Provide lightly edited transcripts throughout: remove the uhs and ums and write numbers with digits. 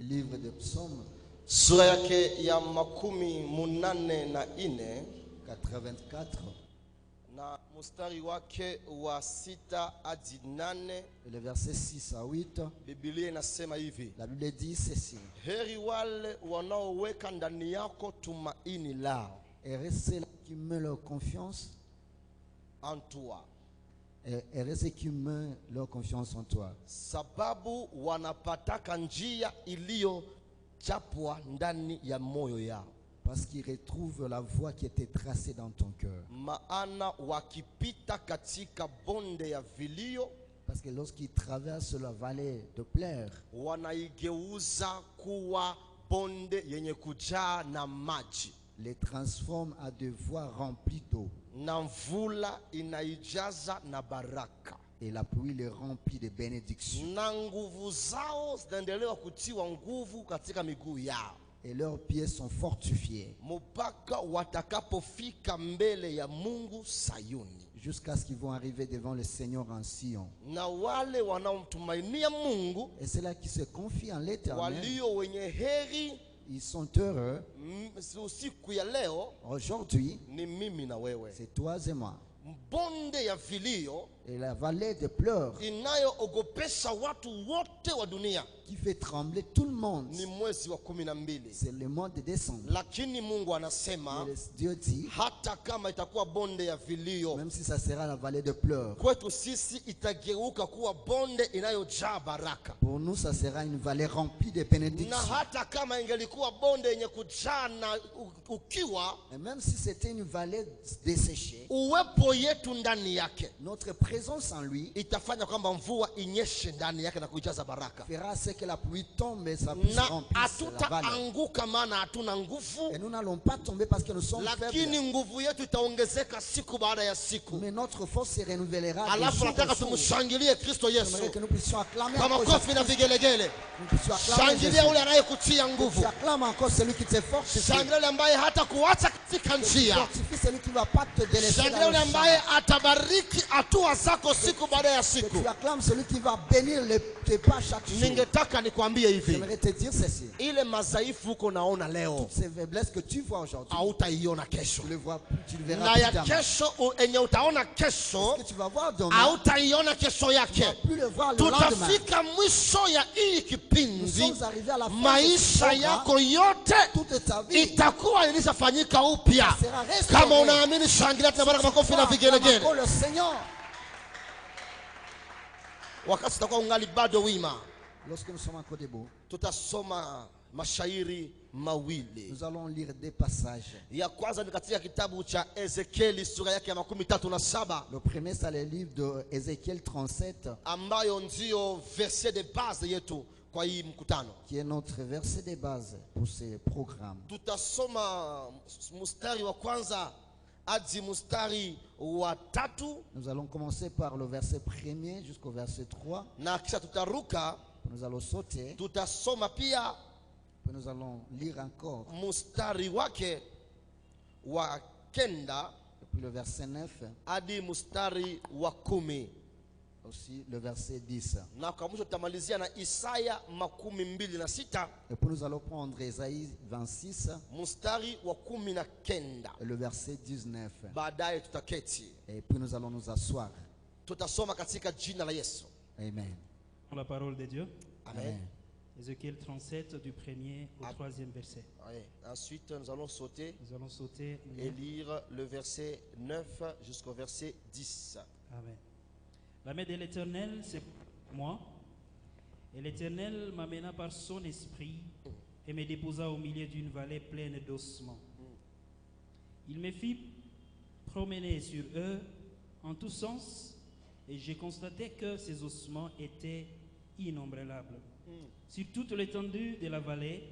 Livre des Psaumes, sura yake ya 84 84, na mstari wake wa 6 hadi 8. et le verset 6 à 8. Biblia inasema hivi: La Bible dit ceci: heri wale wanaoweka ndani yako tumaini lao, et ceux qui mettent leur confiance en toi, et ceux qui mettent leur confiance en toi, sababu wanapataka njia iliyochapwa ndani ya moyo yao. parce qu'ils retrouvent la voie qui était tracée dans ton cœur. Maana wakipita katika bonde ya vilio, Parce que lorsqu'ils traversent la vallée de pleurs, wanaigeuza kuwa bonde yenye kujaa na maji, les transforment à des voies remplies d'eau, na mvula inaijaza na baraka, et la pluie les remplit de bénédictions, na nguvu zao zinaendelea kutiwa nguvu katika miguu yao, et leurs pieds sont fortifiés, mpaka watakapofika mbele ya Mungu Sayuni. jusqu'à ce qu'ils vont arriver devant le Seigneur en Sion. Na wale wanaomtumainia Mungu, Et ceux-là qui se confient en l'Éternel, walio wenye heri, ils sont heureux. usiku ya leo Aujourd'hui, ni mimi na wewe. c'est toi et moi. Bonde ya vilio Et la vallée de pleurs inayoogopesha watu wote wa dunia qui fait trembler tout le monde, ni mwezi wa 12. c'est le mois de décembre. Lakini Mungu anasema Et Dieu dit, hata kama itakuwa bonde ya vilio, même si ça sera la vallée de pleurs, kwetu sisi itageuka kuwa bonde inayojaa baraka. pour nous ça sera une vallée remplie de Na bénédictions. hata kama ingelikuwa bonde yenye kujaa na ukiwa, Et même si c'était une vallée desséchée, uwepo yetu ndani yake notre présence en lui itafanya kwamba mvua inyeshe ndani yake na kuijaza baraka, fera ce que la pluie tombe et ça puisse na remplir la vallée. hatutaanguka maana hatuna nguvu, Et nous n'allons pas tomber parce que nous sommes lakini faibles, nguvu yetu itaongezeka siku baada ya siku. mais notre force se renouvellera de Alafu jour nataka en jour. tumshangilie Kristo Yesu J'aimerais que nous puissions acclamer kwa encore makofi na Jésus. vigelegele. Nous puissions acclamer Shangilia Jésus. ule anayekutia nguvu, Tu acclames encore celui qui te fortifie. shangilia ule ambaye hata kuacha katika Tu njia, fortifies celui qui ne va pas te délaisser shangilia dans ule le ambaye chemin. atabariki hatua zako siku baada ya Que siku. tu acclames celui qui va bénir tes pas chaque jour. Ningetaka nikwambie hivi, J'aimerais te dire ceci. ile madhaifu uko naona leo Toutes ces faiblesses que tu vois aujourd'hui, hautaiona kesho, tu le vois plus, tu le verras na plus ya tard. kesho enye utaona kesho Ce que tu vas voir demain, hautaiona kesho tu ne yake. vas plus le voir le lendemain. Tutafika mwisho ya hii Nous kipindi, sommes arrivés à la fin de ce maisha programme. yako yote Toute ta vie itakuwa ilishafanyika upya. sera restaurée. Kama unaamini, shangilia tena baraka, makofi na vigelegele. Acclame le Seigneur. Wakati tutakuwa ungali bado wima, Lorsque nous sommes encore debout, tutasoma mashairi mawili. nous allons lire des passages. Ya kwanza ni katika kitabu cha Ezekieli sura yake ya 37, Le premier, c'est le livre de Ézéchiel 37, ambayo ndio verset de base yetu kwa hii mkutano. qui est notre verset de base pour ce programme. Tutasoma mstari wa kwanza hadi mstari wa 3, Nous allons commencer par le verset 1er jusqu'au verset 3. na kisha tutaruka, Nous allons sauter, tutasoma pia puis nous allons lire encore. mstari wake wa 9 Et puis le verset 9, hadi mstari wa 10, aussi le verset 10. na kwa mwisho tutamalizia na Isaya 26 Et puis nous allons prendre Ésaïe 26 mstari wa 19. et le verset 19. Baadaye tutaketi, Et puis nous allons nous asseoir. tutasoma katika jina la Yesu. Amen. La parole de Dieu. Amen. Ézéchiel 37 du 1er au 3e verset. Ouais. Ensuite, nous allons sauter Nous allons sauter. et lire le verset 9 jusqu'au verset 10. Amen. La main de l'Éternel, c'est moi. Et l'Éternel m'amena par son esprit et me déposa au milieu d'une vallée pleine d'ossements. Il me fit promener sur eux en tous sens, et j'ai constaté que ces ossements étaient innombrables sur toute l'étendue de la vallée,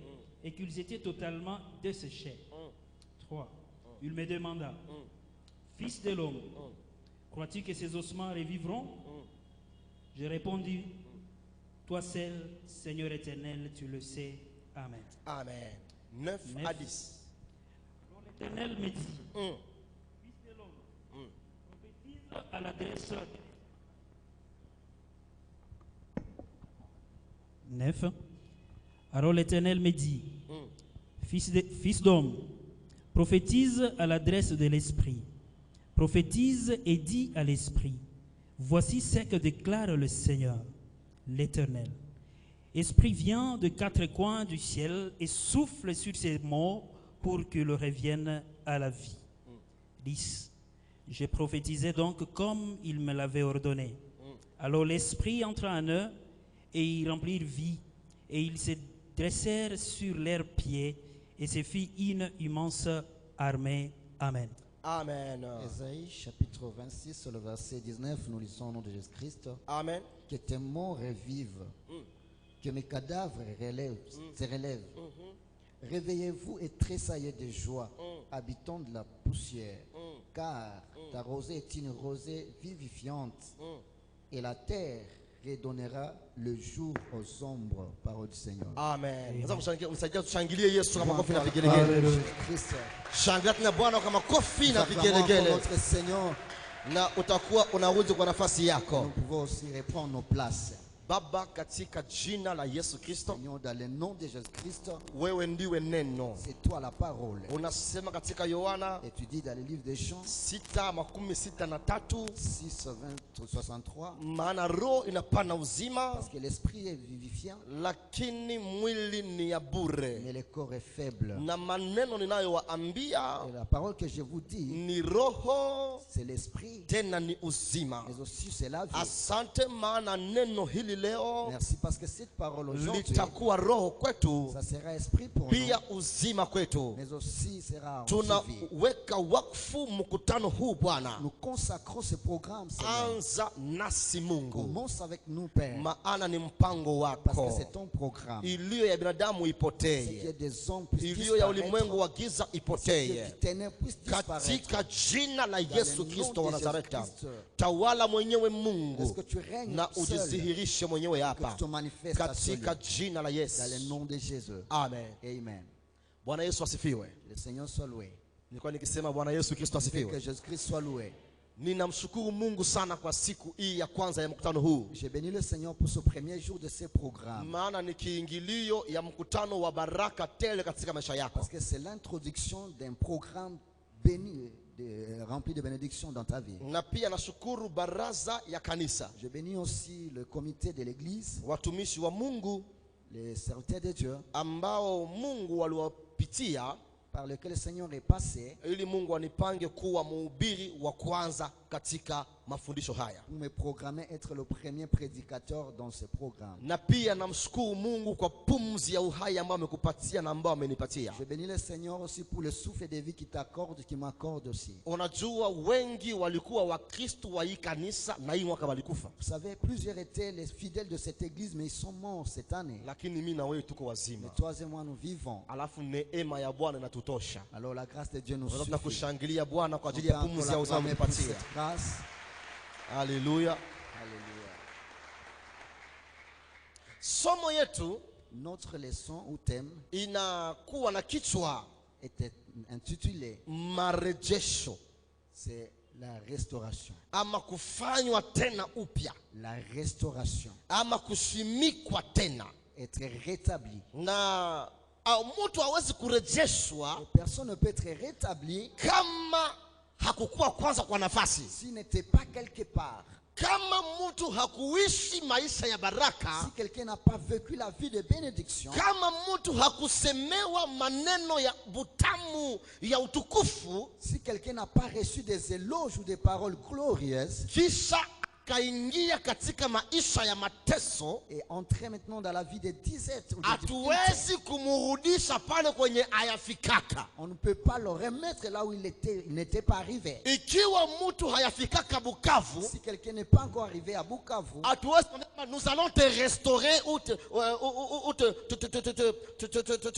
et qu'ils étaient totalement desséchés. 3. Il me demanda, Fils de l'homme, crois-tu que ces ossements revivront? Je répondis, toi seul, Seigneur éternel, tu le sais. Amen. Amen. 9 à 10. Alors l'Éternel me dit, Fils de l'homme, prophétise à l'adresse 9. Alors l'Éternel me dit, fils d'homme, prophétise à l'adresse de l'Esprit. Prophétise et dis à l'Esprit, voici ce que déclare le Seigneur, l'Éternel. Esprit vient de 4 coins du ciel et souffle sur ces morts pour qu'ils reviennent à la vie. 10. Je prophétisais donc comme il me l'avait ordonné. Alors l'Esprit entra en eux et ils remplirent vie et ils se dressèrent sur leurs pieds et se fit une immense armée. Amen. Amen. Ésaïe chapitre 26, le verset 19, nous lisons au nom de Jésus-Christ. Amen. Que tes morts revivent, que mes cadavres se relèvent. Réveillez-vous et tressaillez de joie, habitants de la poussière, car ta rosée est une rosée vivifiante, et la terre redonnera le jour aux ombres. Parole du Seigneur. Amen. Msaidia tushangilie Yesu kama makofi na Acclamons vigelegele. Jésus-Christ. Shangilia tena Bwana kama makofi na Nous acclamons encore vigelegele. notre Seigneur. Na utakuwa unarudi kwa nafasi Nous yako. pouvons aussi reprendre nos places. Baba, katika jina la Yesu Kristo, Seigneur, dans le nom de Jésus-Christ, wewe ndiwe neno. c'est toi la parole. Unasema katika Yohana Et tu dis dans le livre des Chants 6:63, 6, 20, 63, maana roho inapana uzima, parce que l'esprit est vivifiant, lakini mwili ni ya bure. mais le corps est faible. Na maneno ninayowaambia Et la parole que je vous dis, ni roho c'est l'esprit, tena ni uzima. mais aussi c'est la vie. Asante, maana neno hili leo Merci parce que cette parole aujourd'hui, litakuwa roho kwetu, ça sera esprit pour nous, pia uzima kwetu. mais aussi sera aussi vie. Tunaweka wakfu mkutano huu Bwana. Nous consacrons ce programme, Seigneur. Anza nasi Mungu, Commence avec nous, Père, maana ni mpango parce que wako. c'est ton programme. Iliyo ya binadamu Ce qui ipotee, est des hommes puissent iliyo ya disparaître, ulimwengu wa giza ce qui est ipotee. des ténèbres puissent disparaître. Katika jina la Dans Yesu le nom Kristo wa de Nazareta, Jésus-Christ, tawala mwenyewe est-ce Mungu que tu règnes na seul, ujidhihirishe mwenyewe que hapa, tu te manifestes à celui, katika jina la dans le Yesu. nom de Jésus. Amen. Amen. Bwana Yesu asifiwe. Le Seigneur soit loué. Nilikuwa nikisema Bwana Yesu Kristo Que asifiwe. Jésus-Christ soit loué. Ninamshukuru Mungu sana kwa siku hii ya kwanza ya mkutano huu, J'ai béni le Seigneur pour ce premier jour de ce programme, maana ni kiingilio ya mkutano wa baraka tele katika maisha yako. parce que c'est l'introduction d'un programme béni, rempli de bénédictions dans ta vie. Na pia nashukuru baraza ya kanisa, Je bénis aussi le comité de l'église, watumishi wa Mungu les serviteurs de Dieu, ambao Mungu waliwapitia par lequel le Seigneur est passé ili Mungu anipange kuwa mhubiri wa kwanza katika mafundisho haya. pour me programmer être le premier prédicateur dans ce programme. Na pia namshukuru Mungu kwa pumzi ya uhai ambayo amekupatia na ambao amenipatia. Je bénis le Seigneur aussi pour le souffle de vie qui t'accorde, qui m'accorde aussi. Unajua wengi walikuwa Wakristo wa hii kanisa na hii mwaka walikufa, Vous savez, plusieurs étaient les fidèles de cette église, mais ils sont morts cette année. lakini mimi na wewe tuko Mais wazima. toi et moi, nous vivons. Alafu neema ya Bwana inatutosha. Alors la grâce de Dieu nous Unaweza suffit. kushangilia Bwana kwa On ajili peut ya encore pumzi ya uzima l'acclamer pour amenipatia. cette grâce. Haleluya. Alléluia. Somo yetu Notre leçon ou thème inakuwa na kichwa était intitulé marejesho, c'est la restauration. ama kufanywa tena upya, La restauration. ama kusimikwa tena. Être rétabli. Na mtu hawezi kurejeshwa Et personne ne peut être rétabli kama hakukuwa kwanza kwa nafasi, s'il n'était pas quelque part. kama mtu hakuishi maisha ya baraka, Si quelqu'un n'a pas vécu la vie de bénédiction, kama mtu hakusemewa maneno ya butamu ya utukufu, si quelqu'un n'a pas reçu des éloges ou des paroles glorieuses, kisha akaingia katika maisha ya mateso, et entrer maintenant dans la vie de disette ou de difficulté, hatuwezi kumurudisha pale kwenye ayafikaka. on ne peut pas le remettre là où il n'était pas arrivé. Ikiwa mtu hayafikaka Bukavu, Si quelqu'un n'est pas encore arrivé à Bukavu, hatuwezi kusema nous allons te restaurer ou te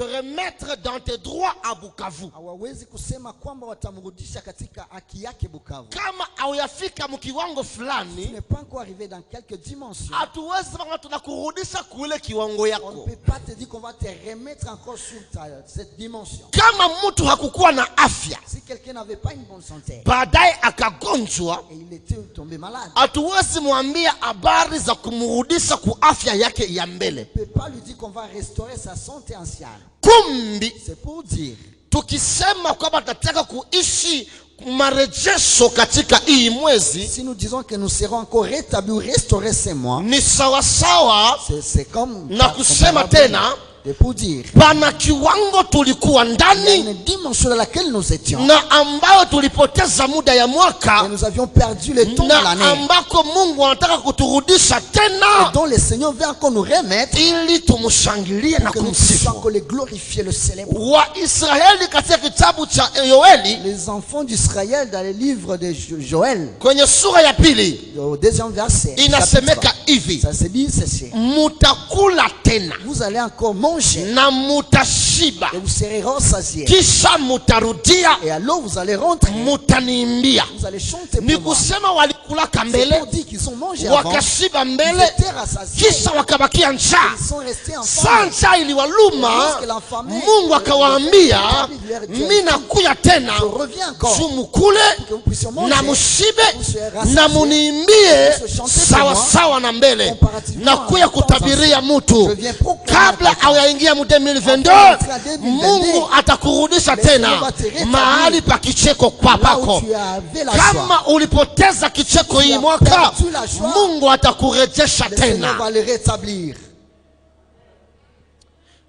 remettre dans tes droits à Bukavu. hawawezi kusema kwamba watamrudisha katika haki yake Bukavu. Kama hauyafika mkiwango tu fulani, n'es pas encore arrivé dans quelques dimensions, hatuwezi kama tunakurudisha kule kiwango on ne yako. peut pas te dire qu'on va te remettre encore sur cette dimension. Kama mtu hakukuwa na afya, Si quelqu'un n'avait pas une bonne santé baadaye akagonjwa, et il était tombé malade, hatuwezi mwambia habari za kumrudisha ku afya yake ya on ne mbele. peut pas lui dire qu'on va restaurer sa santé ancienne. Kumbi C'est pour dire, tukisema kwamba tunataka kuishi marejesho katika hii mwezi, si nous disons que nous serons encore rétablis ou restaurés ces mois, ni sawasawa c'est comme na kusema tena et pour dire, pana kiwango tulikuwa il y a ndani une dimension dans laquelle nous étions na ambayo tulipoteza muda ya et mwaka nous avions perdu le temps de na l'année, ambako Mungu anataka kuturudisha et tena dont le Seigneur veut encore nous remettre, ili tumshangilie na que nous puissions kumsifu. encore le glorifier, le célébrer. Waisraeli katika kitabu cha Yoeli Les enfants d'Israël dans le livre de Joël, kwenye sura ya pili au deuxième verset, inasemeka chapitre, hivi: ça se dit ceci, mutakula tena vous allez encore manger na mutashiba, et vous serez rassasiés, kisha mutarudia, et alors vous allez rentrer, mutaniimbia. vous allez chanter Ni pour moi. kusema walikulaka C'est mbele, pour dire qu'ils ont mangé avant, wakashiba ils mbele, étaient rassasiés, kisha wakabakia njaa. ils sont restés en Saa famille. njaa iliwaluma, Lorsque la famille, Mungu akawaambia, leur dit, mimi nakuya tena je reviens encore, juu mukule que vous puissiez manger, na mushibe vous soyez rassasiés, na muniimbie vous soyez chantés sawa pour moi, sawa na mbele. comparativement Nakuya à temps kutabiria ancien. mutu Je viens proclamer kabla à quelqu'un. hayaingia mu 2022, Avant d'entrer en 2022, Mungu atakurudisha le tena Seigneur va te rétablir mahali pa kicheko Là papako. où tu avais la joie, Kama ulipoteza kicheko hii as mwaka, perdu la joie, Mungu atakurejesha le Seigneur tena. va le rétablir.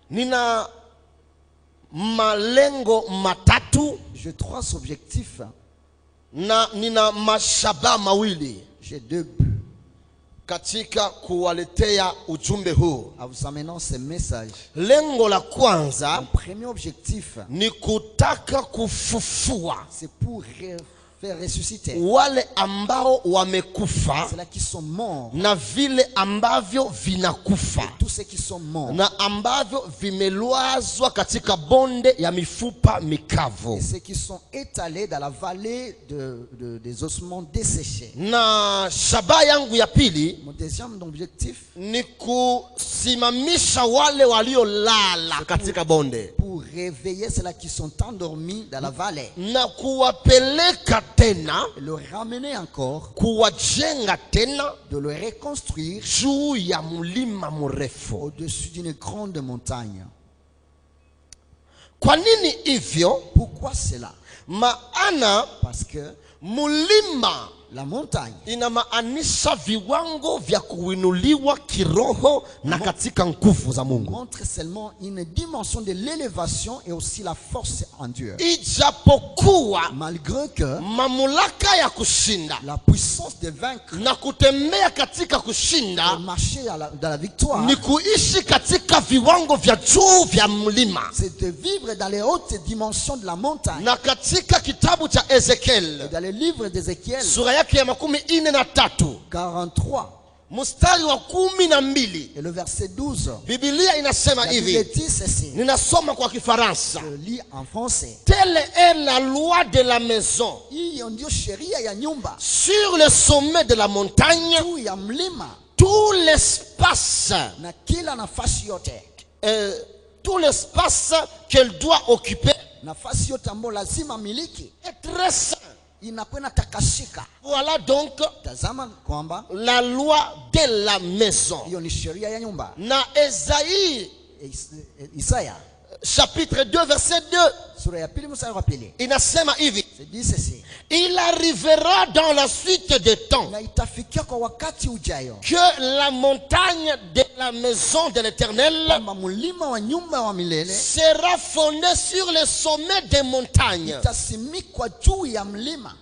Nina malengo matatu J'ai 3 objectifs, na nina mashaba mawili j'ai 2 buts katika kuwaletea ujumbe huu. à vous amener ce message. Lengo la kwanza Mon premier objectif, ni kutaka kufufua c'est pour faire ressusciter wale ambao wamekufa ceux-là qui sont morts, na vile ambavyo vinakufa tous ceux qui sont morts, na ambavyo vimelwazwa katika bonde ya mifupa mikavu. et ceux qui sont étalés dans la vallée des ossements desséchés. Na shaba yangu ya pili Mon deuxième objectif, ni kusimamisha wale waliolala katika bonde pour réveiller ceux-là qui sont endormis dans la vallée na kuwapeleka tena, et le ramener encore, kuwajenga tena de le reconstruire juu ya mlima mrefu. au-dessus d'une grande montagne. Kwa nini hivyo? Pourquoi cela? Maana Parce que mlima la montagne inamaanisha viwango vya kuinuliwa kiroho na katika nguvu za Mungu. montre seulement une dimension de l'élévation et aussi la force en Dieu. Ijapokuwa Malgré que mamlaka ya kushinda la puissance de vaincre na kutembea katika et kushinda marcher dans la victoire, ni kuishi katika viwango vya juu vya mlima. c'est de vivre dans les hautes dimensions de la montagne. Na katika kitabu cha Et Ezekiel dans le livre d'Ézéchiel sura yake ya 43 43 mstari wa 12, et le verset 12, Biblia inasema la Bible hivi, dit ceci. ninasoma kwa Kifaransa: Je lis en français. telle est la loi de la maison Hiyo ndio sheria ya nyumba. sur le sommet de la montagne, Juu ya mlima tout l'espace na kila nafasi yote, tout l'espace qu'elle doit occuper nafasi yote ambayo lazima miliki est très saint. inakwenda takashika. Voilà donc Tazama kwamba la loi de la maison. hiyo ni sheria ya nyumba. Na Esaïe Isaya chapitre 2 verset 2 sura ya pili mstari wa pili inasema hivi: c'est dit ceci, il arrivera dans la suite des temps na itafikia kwa wakati ujayo que la montagne de la maison de l'Éternel kwamba mlima wa nyumba wa milele sera fondée sur le sommet des montagnes, itasimikwa juu ya mlima,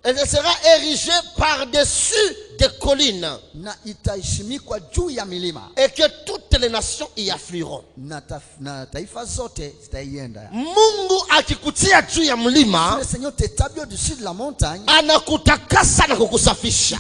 elle sera érigée par-dessus des collines, na itaheshimikwa juu ya milima, et que toutes les nations y afflueront. na taifa zote zitaienda. Mungu akikutia juu ya Si mlima, le Seigneur t'établit au-dessus de la montagne, anakutakasa na kukusafisha.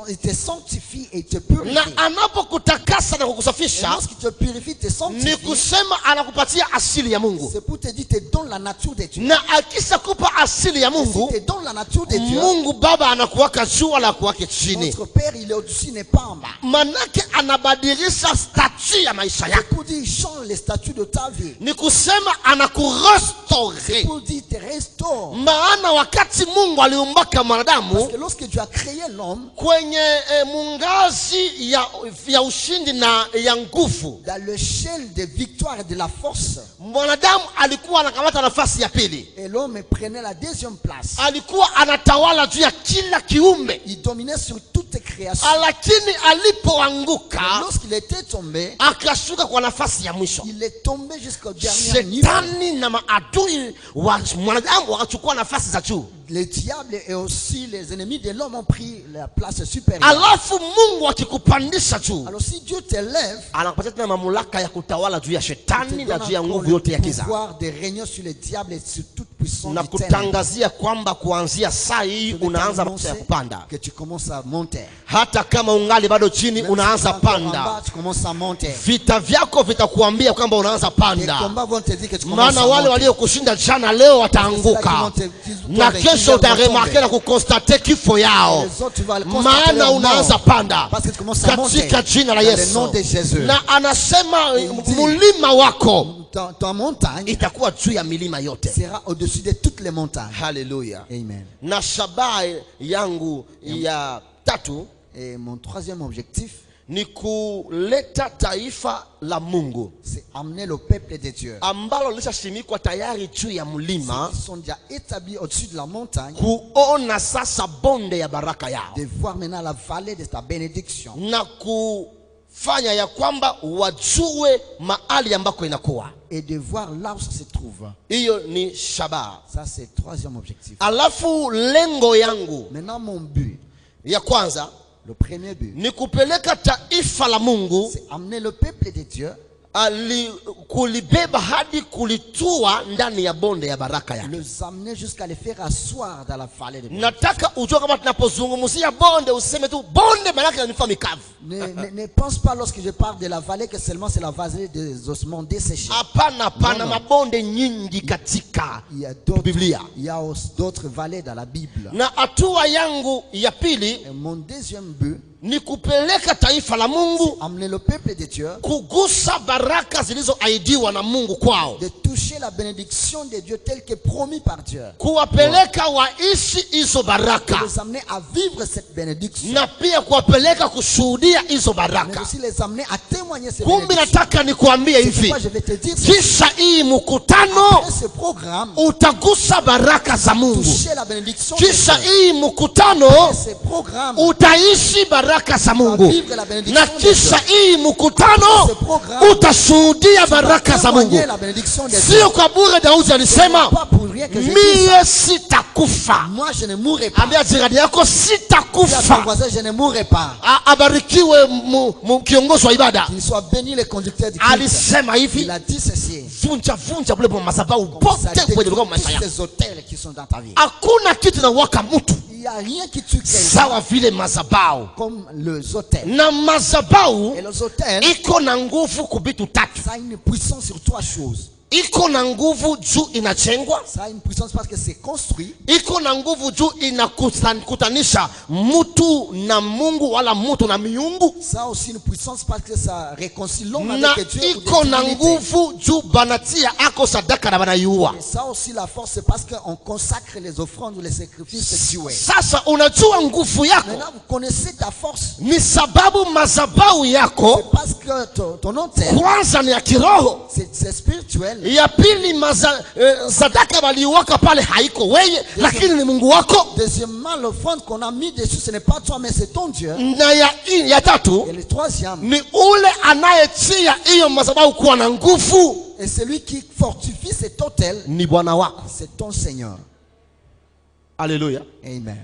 il te sanctifie et il te Na purifie. anapokutakasa na Et kukusafisha, lorsqu'il te purifie, te ni sanctifie, kusema anakupatia asili ya Mungu. c'est pour te dire, te donne la nature de Dieu. Na akisha kupa asili ya Et si Mungu, te donne la nature de Dieu, Mungu Baba anakuwaka juu wala kuwake chini. notre Père, il est au-dessus, n'est pas en bas. Manake anabadilisha statut ya maisha C'est yako. pour dire, il change les statuts de ta vie. Ni kusema anakurestore. Pour dire, te restaure. Maana wakati Mungu aliumbaka Parce mwanadamu que lorsque Dieu a créé l'homme, kwenye mungazi ya ushindi na ya nguvu, dans l'échelle de victoire et de la force, mwanadamu alikuwa anakamata nafasi ya pili. et l'homme prenait la deuxième place. Alikuwa anatawala juu ya kila kiumbe. Il dominait sur toutes créations. Lakini alipoanguka Lorsqu'il était tombé, akashuka kwa nafasi ya mwisho. il est tombé jusqu'au dernier niveau. Shetani na maadui wa mwanadamu wakachukua nafasi za juu. Le diable et aussi les ennemis de l'homme ont pris la place supérieure. Alafu Mungu akikupandisha juu, Alors si Dieu t'élève, anakupatia tena mamlaka ya kutawala juu ya il te shetani na donne juu ya encore nguvu yote ya le giza. pouvoir de régner sur le diable et sur toute puissance Na du ténèbre. kutangazia kwamba kuanzia saa hii Je vais unaanza t'annoncer maisha ya kupanda. que tu commences à monter. Hata kama ungali bado chini, Même unaanza si tu es encore en panda. bas, tu commences à monter. Vita vyako vitakuambia kwamba unaanza Les panda. combats vont te dire que tu commences Maana à wale monter. waliokushinda jana leo wataanguka, na kesho utaremarke na kukonstate kifo yao. Les autres, tu vas constater Maana leur unaanza mort. panda Parce que tu commences à monter. katika jina la Dans le Yesu. nom de Jésus. Na anasema Il dit, mulima wako Ta montagne itakuwa juu ya milima yote. sera au-dessus de toutes les montagnes. Haleluya. Amen. Na shabaha yangu ya tatu Et mon troisième objectif, ni kuleta taifa la Mungu c'est amener le peuple de Dieu. ambalo lishasimikwa tayari juu ya mlima, Ils sont déjà établis au-dessus de la montagne, kuona sasa bonde ya baraka yao, de voir maintenant la vallée de ta bénédiction. na kufanya ya kwamba wajue mahali ambako inakuwa. Et de voir là où ça se trouve. Hiyo ni shabaha. Ça, c'est le troisième objectif. Alafu lengo yangu Maintenant, mon but, ya kwanza le premier but, ni kupeleka taifa la Mungu, c'est amener le peuple de Dieu, kulibeba hadi kulitua ndani ya bonde ya baraka yake. les amener jusqu'à les faire asseoir dans la vallée de bénédiction. Nataka ujue kama tunapozungumzia bonde, usiseme tu bonde maana yake inanifaa mikavu. Ne pense pas lorsque je parle de la vallée que seulement c'est la vallée des ossements desséchés. Hapana, pana No. mabonde nyingi katika Il y a d'autres, Biblia. il y a aussi d'autres vallées dans la Bible. Na hatua yangu ya pili Et mon deuxième but, ni kupeleka taifa la Mungu amener le peuple de Dieu, kugusa baraka zilizoahidiwa na Mungu kwao, de toucher la bénédiction de Dieu telle que promis par Dieu. kuwapeleka waishi hizo De baraka, les amener à vivre cette bénédiction. na pia kuwapeleka kushuhudia hizo Mais baraka. aussi les amener à témoigner ces Kumbi bénédictions. nataka nikuambie C'est hivi, pourquoi je vais te dire, kisha hii mkutano après ce programme, utagusa baraka za Mungu. toucher la bénédiction de Kisha Dieu. hii mkutano Après ce programme, utaishi baraka za Mungu, vivre la bénédiction na de Dieu. kisha hii mkutano Ce programme, utashuhudia baraka za Mungu. témoigner la bénédiction de Dieu. Sio kwa bure. Daudi alisema, Pas pour rien que je dis mie ça. sitakufa. Moi, je ne mourrai pas. Ambia jirani yako, Dis à ton sitakufa. voisin, je ne mourrai pas. Abarikiwe kiongozi wa ibada. Qu'il soit béni le conducteur du culte. Alisema Il hivi, a dit ceci. vunja bule madhabahu Comme ça, pote kwenye détruis maisha tous yako. ces hôtels qui sont dans ta vie. Hakuna kitu na waka mtu Il n'y a rien qui tue quelqu'un sawa vile madhabahu. comme les hôtels. Na madhabahu Et les hôtels, iko na nguvu kubitu tatu. ça a une puissance sur trois choses. Iko na nguvu juu inachengwa, Ça a une puissance parce que c'est construit. iko na nguvu juu inakutanisha mtu na Mungu wala mtu na miungu, Ça a aussi une puissance parce que ça réconcilie l'homme na avec Dieu. ou iko des na divinités. nguvu juu banatia ako sadaka na banaiua. Et ça a aussi la force, c'est parce qu'on consacre les offrandes ou les sacrifices tués. Sasa unajua nguvu yako Maintenant, vous connaissez ta force. ni sababu madhabahu yako C'est parce que ton hôtel, kwanza ni ya kiroho, c'est spirituel. ya pili sadaka baliwaka pale haiko weye, lakini ni Mungu wako, Deuxièmement, l'offrande qu'on a mis dessus, ce n'est pas toi, mais c'est ton Dieu. na ya tatu Et le troisième, ni ule anayetia hiyo madhabahu kuwa na nguvu et celui qui fortifie cet hôtel, ni Bwana wako. c'est ton Seigneur. Haleluya. Amen.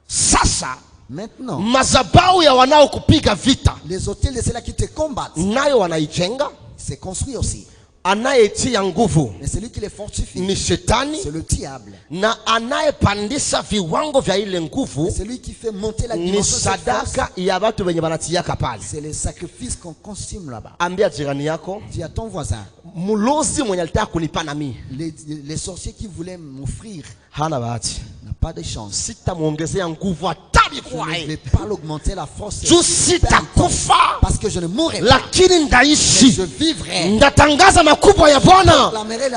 Sasa Maintenant, Mazabau ya wanao kupiga vita, les hôtels de ceux-là qui te combattent, nayo wanaijenga. c'est construit aussi. Anayetia nguvu Mais celui qui les fortifie, ni shetani, c'est le diable. na anayepandisha viwango vya ile nguvu Celui qui fait monter la ni dimension de cette force, sadaka ya watu wenye banatiaka pale. c'est les sacrifices qu'on consomme là-bas. Ambia jirani yako, Dis à ton voisin, mulozi mwenye alitaka kunipa nami les sorciers qui voulaient m'offrir hana bahati. n'ont pas de chance. Sitamuongezea nguvu hata Je ne bikwae, vais pas l'augmenter la force. juu sitakufa, Parce que je ne mourrai pas. lakini Mais ndaishi. je vivrai. Ndatangaza makubwa ya Bwana,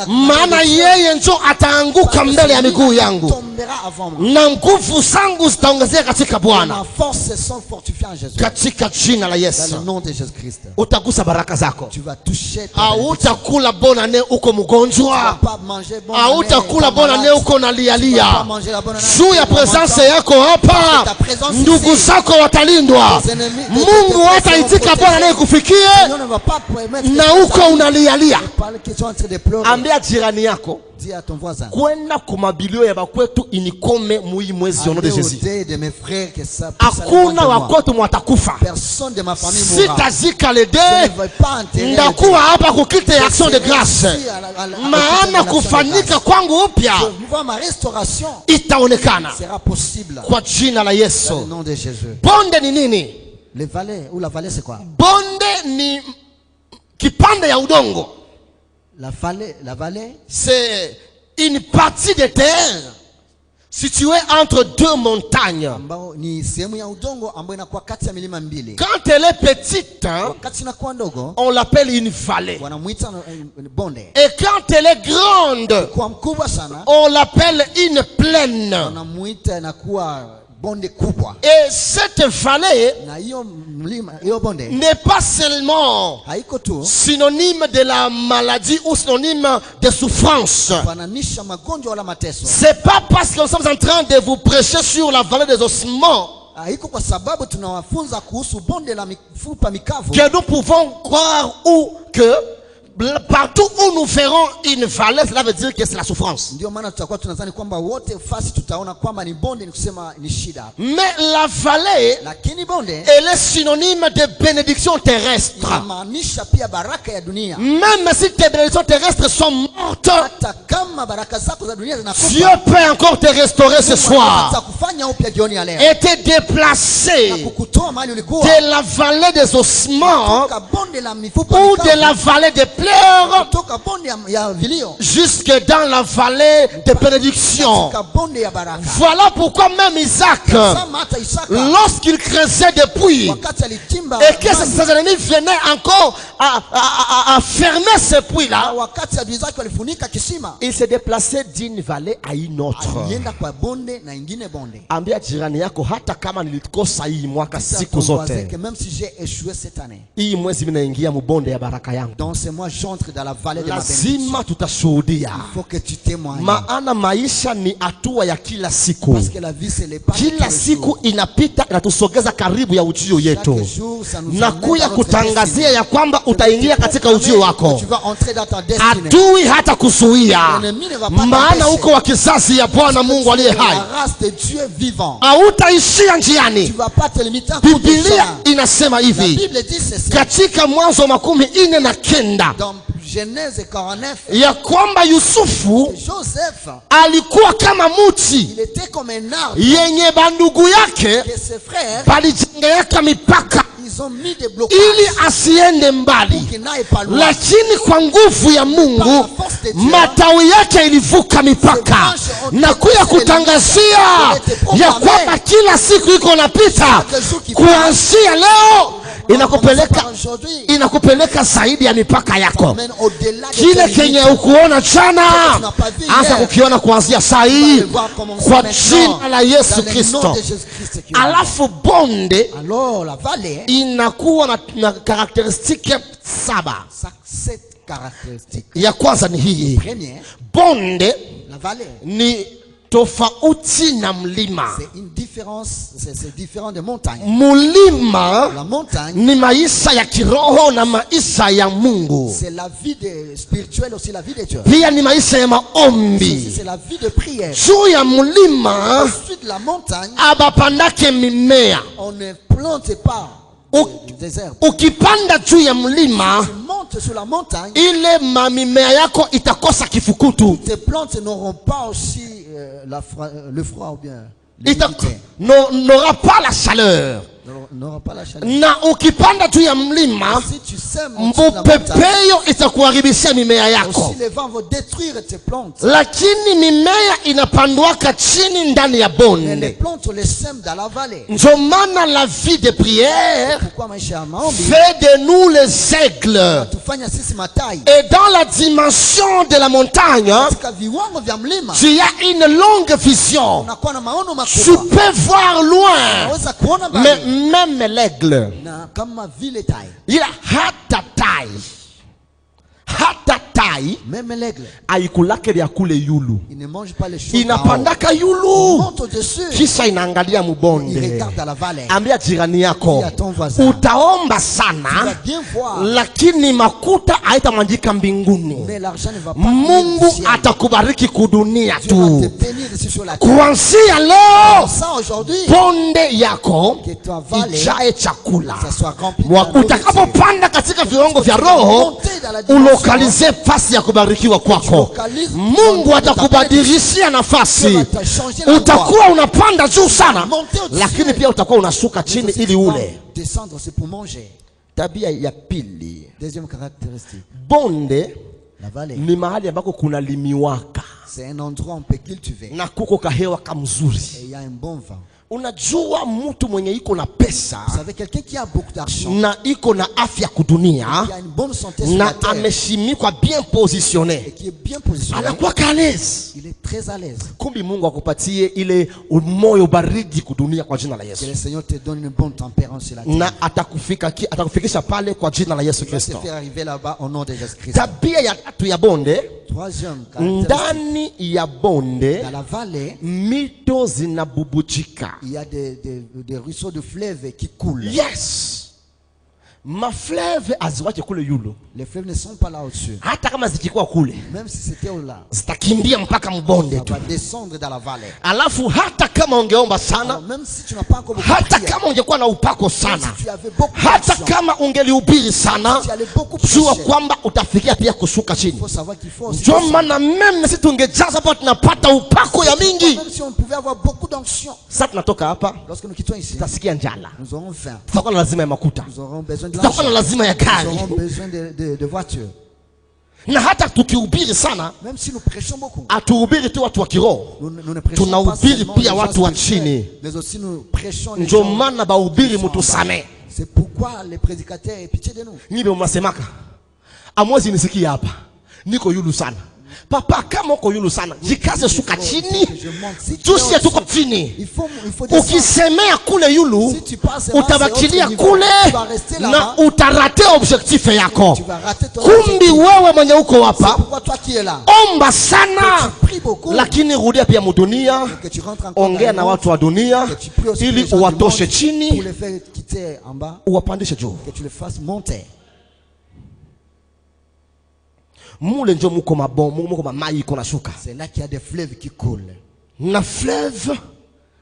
maana yeye njo ataanguka mbele ya miguu yangu, tombera avant moi. na nguvu zangu zitaongezeka katika Bwana, Ma force sont fortifiées en Jésus. katika jina la Dans Yesu. le nom de Jésus-Christ. Utagusa baraka zako. Tu vas toucher ta bénédiction. Hautakula bonane uko Tu vas mgonjwa, pas manger bon année, hautakula étant bonane malade. uko nalialia. Tu vas pas manger la bonne année, Juu ya étant presence malade. yako hapa, Ta présence ndugu ici. zako watalindwa. Tes ennemis, tes Mungu ennemis hataitika seront bonane protégés. ikufikie Dieu ne va pas permettre na que uko unalialia. parle qu'ils sont en train de pleurer. Ambia jirani yako, Dis à ton voisin. kwenda kumabilio ya bakwetu inikome mui mwezi au nom de Allez au Jésus. deuil de mes frères que ça puisse aller loin Hakuna de moi. wakwetu mwatakufa. Personne de ma famille mourra. Sitazika le Je ne deuil, vais pas enterrer ndakuwa hapa kukite le action de Seigneur grâce, ici à la maana kufanyika kwangu upya Je vois ma restauration itaonekana sera possible kwa jina la dans le Yesu. nom de Jésus. Bonde ni nini? Les vallées ou la vallée c'est quoi? Bonde ni kipande ya udongo, La vallée c'est une partie de terre située entre deux montagnes. ambao ni sehemu ya udongo ambayo inakuwa kati ya milima mbili. Quand elle est petite, Wakati inakuwa ndogo on l'appelle une vallée. wanamuita bonde. Et quand elle est grande, Kwa mkubwa sana on l'appelle une plaine. wanamuita inakuwa bonde kubwa. Et cette vallée Na hiyo mlima, hiyo bonde n'est pas seulement haiko tu synonyme de la maladie ou synonyme de souffrance. fananisha magonjwa wala mateso. C'est pas parce que nous sommes en train de vous prêcher sur la vallée des ossements Haiko kwa sababu tunawafunza kuhusu bonde la mifupa mikavu que nous pouvons croire ou que partout où nous verrons une vallée, cela veut dire que c'est la souffrance. ndio maana tutakuwa tunadhani kwamba wote fasi tutaona kwamba ni bonde, ni kusema ni shida. Mais la vallée, Lakini bonde elle est synonyme de bénédiction terrestre. inamaanisha pia baraka ya dunia. Même si tes bénédictions terrestres sont mortes, Hata kama baraka zako za dunia Dieu zinakufa, peut encore te restaurer ce soir kufanya upya jioni ya leo et te déplacer na kukutoa mahali ulikuwa de la vallée des ossements kutoka bonde la mifupa ou de mikavu, la vallée des pleurs kutoka bonde ya vilio jusque dans la vallée des bénédictions. katika bonde ya baraka. Voilà pourquoi même Isaac, Sama hata Isaka lorsqu'il creusait des puits wakati alichimba et que maji, ses ennemis venaient encore à fermer ces na puits-là, wakati adui zake walifunika kisima, il se déplaçait d'une vallée à une autre. alienda kwa bonde na ingine bonde. Ambia jirani yako, hata kama nilikosa hii mwaka Sasa siku ton voisin zote, que même si j'ai échoué cette année, hii mwezi minaingia mubonde ya baraka yangu, donc c'est moi j'entre dans la vallée de ma bénédiction. lazima tutashuhudia. Il faut que tu témoignes. Maana maisha ni hatua ya kila siku, Parce que la vie c'est les pas de tous kila les siku jours. inapiita inatusogeza karibu ya ujio yetu, Chaque jour, ça nous na amène kuya dans notre kutangazia destinée. ya kwamba Je utaingia vais te katika ujio proclamer wako. que tu vas entrer dans ta destinée. Adui hata kuzuia, L'ennemi ne va pas maana t'empêcher. uko wa kizazi ya Bwana Mungu aliye La hai. race de Dieu vivant. Hautaishia Tu njiani. vas pas te limiter à court de Biblia chemin. inasema La hivi Bible dit ceci katika Mwanzo 49 dans Genèse 49. ya kwamba Yusufu Joseph, alikuwa kama muti il était comme un arbre yenye bandugu yake que ses frères, balijengeaka mipaka ils ont mis des blocages ili asiende mbali, pour qu'il n'aille pas loin. lakini kwa nguvu ya Mungu matawi yake ilivuka mipaka na kuya kutangazia ya kwamba kila siku iko napita kuanzia leo inakupeleka zaidi ya mipaka yako. Kile kenye ukuona jana, anza kukiona kuanzia saa hii kwa jina la Yesu Kristo. Alafu bonde Alors la vallée, inakuwa na karakteristiki 7. 7 caractéristiques. Ya kwanza ni hii: Première, bonde la vallée, ni tofauti na mlima. C'est une différence, c'est différent de montagne. Mulima La montagne, ni maisha ya kiroho na maisha ya Mungu. c'est la vie spirituelle aussi, la vie de Dieu. Pia ni maisha ya maombi. C'est la vie de prière. Juu ya mulima Ensuite, la montagne, abapandake mimea. on ne plante pas des herbes. Ukipanda juu ya mlima, Tu montes sur la montagne, ile mamimea yako itakosa kifukutu. tes plantes n'auront pas aussi le froid ou bien N'aura pas la chaleur. n'aura pas la chaleur. Na ukipanda juu ya mlima, Si tu sèmes au-dessus de la montagne, mpepeyo itakuharibishia mimea yako. aussi les vents vont détruire tes plantes. Lakini mimea inapandwaka chini ndani ya Mais les bonde. plantes, on les sème dans la vallée. Ndio maana la vie de prière Pourquoi maisha ya maombi fait de nous les aigles. tufanya sisi matai Et dans la dimension de la montagne, katika viwango vya mlima? tu as une longue vision. Unakuwa na maono Tu makubwa, peux voir loin. unaweza kuona Mais mbali. même l'aigle, Na kama vile tai, il a hata tai. Hata tai même l'aigle, aikulake vya kule yulu. il ne mange pas les choses en haut. Inapandaka Il yulu. monte au-dessus, Kisha inaangalia il mubonde. regarde dans la vallée. Ambia jirani yako, Dis à ton voisin, utaomba tu sana, vas bien voir, lakini makuta haitamwangika mbinguni. mais l'argent ne va pas Mungu venir du ciel. atakubariki kudunia Dieu va te tu. bénir ici sur la terre. Kuanzia leo, Ça aujourd'hui, bonde yako que ta vallée ijae chakula. ça soit rempli de la nourriture. Utakapopanda katika viwango vya roho, Monter dans la dimension, ulokalize fasi ya kubarikiwa kwako. Mungu atakubadilishia nafasi. Utakuwa unapanda juu sana, lakini pia utakuwa unashuka chini ili ule. descendre, c'est pour manger. Tabia ya pili, Deuxième caractéristique, bonde la vallée, ni mahali ambako kuna limiwaka c'est un endroit où on peut cultiver na kuko kahewa et kamzuri. il y a un bon vent. Unajua mtu mwenye iko na pesa Vous savez, quelqu'un qui a beaucoup d'argent, na iko na afya kudunia qui a une bonne santé sur la na terre ameshimikwa bien et positionné, qui est bien positionné, anakuwa kalezi. il est très à l'aise. Kumbi Mungu akupatie ile moyo baridi kudunia kwa jina la Que Yesu, le Seigneur te donne une bonne tempérance sur la terre. na atakufikisha pale kwa jina la Yesu Il va te Kristo. faire arriver là-bas au nom de Jésus-Christ. Tabia ya tatu ya bonde, Troisième caractéristique, ndani ya bonde dans la vallée, mito zinabubujika. il y a des ruisseaux de fleuves qui coulent. Yes, mafleve aziwache kule yulu, Les fleuves ne sont pas là au-dessus. hata kama zikikuwa kule Même si c'était là, zitakimbia mpaka mbonde ça tu. va descendre dans la vallée. Alafu hata kama ungeomba Alors, sana, même si tu n'as pas encore beaucoup de hata prières, kama ungekuwa na upako même sana, si tu avais beaucoup hata d'actions, kama ungelihubiri sana, tu allais beaucoup jua prêcher. kwamba utafikia pia kushuka Il chini. faut savoir qu'il faut aussi Ndio descendre. maana meme si tungejaza hapa tunapata upako ya mingi. Même si on pouvait avoir beaucoup d'onction, Sasa tunatoka hapa lorsque nous quittons ici, tutasikia njala, nous aurons faim, tutakuwa na lazima ya makuta, nous aurons besoin de tutakuwa na l'argent, lazima ya nous gari, aurons besoin de voitures. na hata tukihubiri sana Même si nous prêchons beaucoup, atuhubiri tu watu wa kiroho, nous ne prêchons pas tunahubiri seulement pia les gens watu wa spirituels, chini. mais aussi nous prêchons les Ndio gens. maana bahubiri mutusame. C'est pourquoi les prédicateurs aient pitié de nous. Nibe mnasemaka amwezi nisikia hapa, niko yulu sana. Papa, kama uko yulu sana, jikaze shuka chini. Tusie tuko chini. Il faut descendre. Ukisemea kule yulu, Si tu passes utabakilia à un autre niveau, kule tu vas rester là-bas, na utarate objectif yako. tu vas rater ton Kumbi objectif. wewe mwenye uko C'est hapa, pourquoi toi qui es là, omba sana, tu pries beaucoup, lakini rudia pia mudunia, que tu rentres encore ongea dans na le monde, watu wa dunia que tu pries aussi pour ili les gens du uwatoshe monde, pour chini, les faire quitter en bas, uwapandishe juu. que tu les fasses monter. Mule njo muko muko mamai iko nashuka. C'est là qu'il y a des fleuves qui coulent. Na fleuve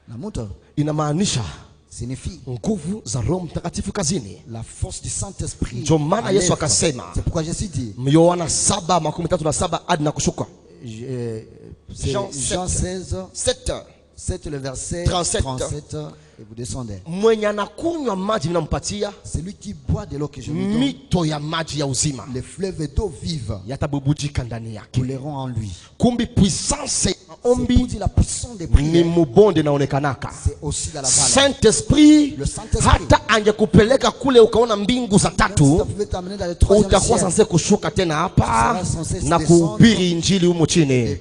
La moto inamaanisha signifie nguvu za Roho Mtakatifu kazini. la force du Saint-Esprit. Ndio maana à Yesu l'œuvre. akasema, C'est pourquoi Jésus dit, Yohana 7:37 hadi na kushuka. c'est Jean Jean 16, 7. 7 le verset 37. 37, et vous descendez. Mwenye anakunywa maji ninampatia Celui qui boit de l'eau que je lui donne, mito ya maji ya uzima les fleuves d'eau vive yatabubujika ndani yake. couleront en lui. Kumbi puissance ya C'est pour ombi dire la puissance des ni prières, mubonde naonekanaka. c'est aussi dans la vallée. Saint-Esprit Le Saint-Esprit, hata angekupeleka kule ukaona mbingu za si ça tatu, pouvait t'amener dans le troisième utakuwa ciel, sasa kushuka tena hapa Tu seras censé na descendre kuhubiri injili humo chini. et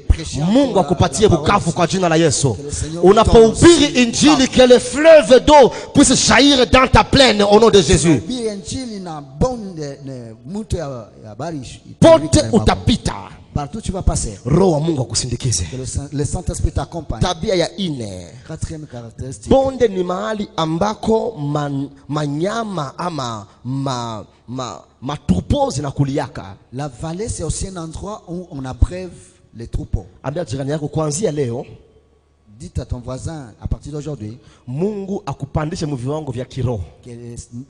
Mungu akupatie Bukavu kwa jina la Yesu. Unapohubiri injili, que les fleuves d'eau puissent jaillir dans ta plaine au nom de Jésus. Pote utapita, partout tu vas passer. Roho wa Mungu akusindikize. Que le Saint-Esprit t'accompagne. Tabia ya ine, Quatrième caractéristique. bonde ni mahali ambako manyama ama matrupo zinakuliaka. La vallée, c'est aussi un endroit où on abreuve les troupeaux. Ambia jirani yako, kuanzia leo, dites à ton voisin, à partir d'aujourd'hui, Mungu akupandishe mu viwango vya kiroho. que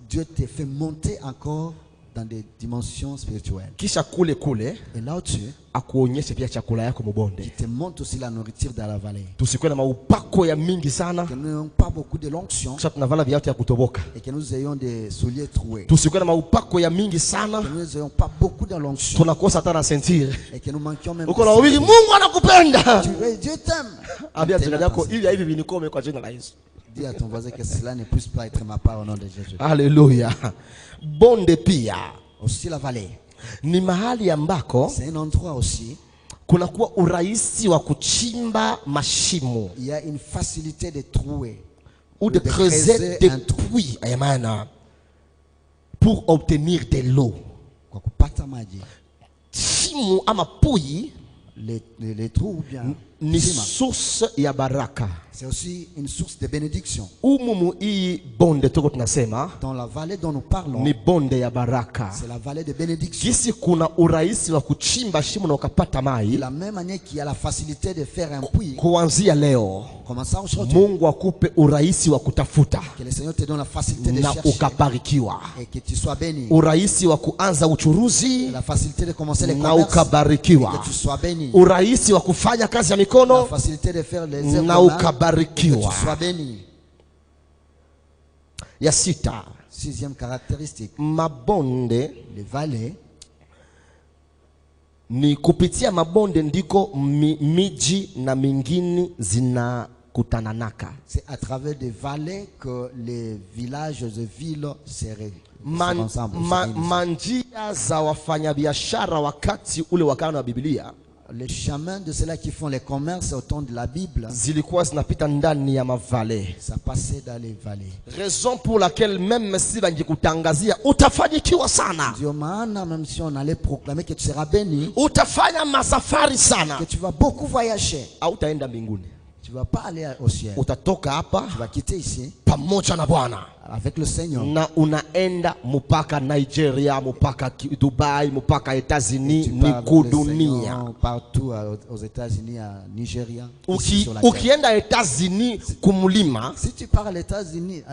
Dieu te fait monter encore dans des dimensions spirituelles. Kisha kule Et là au-dessus, akuonyeshe pia chakula yako mubonde. il te montre aussi la nourriture dans la vallée. Tusikuwe na maupako ya mingi sana, Que nous n'ayons pas beaucoup de l'onction kisha tunavala viatu ya kutoboka. et que nous ayons des souliers troués. Tusikuwe na maupako ya mingi sana, Que nous n'ayons pas beaucoup de l'onction tunakosa hata na sentire. et que nous manquions même. Uko na wawili, Mungu anakupenda. Dieu t'aime. Ambia jirani yako, ili hivi vinikome kwa jina la Yesu. Dis à ton voisin que cela ne puisse pas être ma part au nom de Jésus. Haleluya. Bonde pia Aussi la vallée, ni mahali ambako c'est un endroit aussi. kunakuwa urahisi wa kuchimba mashimo Il y a une facilité de trouer ou de creuser des puits, amen, pour obtenir de l'eau. kwa kupata maji. Shimo ama puyi Les trous ou bien ni shima, source ya baraka. c'est aussi une source de bénédiction. Umumu hii bonde tuko tunasema Dans la vallée dont nous parlons, ni bonde ya baraka. c'est la vallée de bénédiction. Kisi kuna urahisi wa kuchimba shimo na ukapata De mai. la même manière qu'il y a la facilité de faire un puits, Kuanzia leo commençons aujourd'hui. Mungu akupe urahisi wa kutafuta Que le Seigneur te donne la facilité de na chercher ukabarikiwa. et que tu sois béni. Urahisi wa kuanza uchuruzi La facilité de commencer les na commerces et ukabarikiwa. que tu sois béni. Urahisi wa kufanya kazi ya La mikono facilité de faire les œuvres na de main, et que ukabarikiwa. tu sois béni. Ya sita, Sixième caractéristique, mabonde les vallées, ni kupitia mabonde ndiko miji na mingini zinakutananaka. c'est à travers des vallées que les villages et villes se réunissent ensemble. Manjia za wafanyabiashara wakati ule wakati wa Biblia Les chemins de ceux-là qui font les commerces au temps de la Bible, zilikuwa zinapita ndani ya mavale. ça passait dans les vallées. Raison pour laquelle même si bangikutangazia utafanikiwa sana, Dieu maana, même si on allait proclamer que tu seras béni, utafanya masafari sana, que tu vas beaucoup voyager, hautaenda mbinguni. tu ne vas pas aller au ciel. Utatoka hapa Tu vas quitter ici pamoja na Bwana avec le Seigneur. na unaenda mpaka Nigeria, mpaka Dubai, mpaka Etats-Unis, Tu ni parles de kudunia. Seigneur partout aux États-Unis, à Nigeria. Ici sur la terre. Ukienda Etats-Unis kumulima, Si tu pars en États-Unis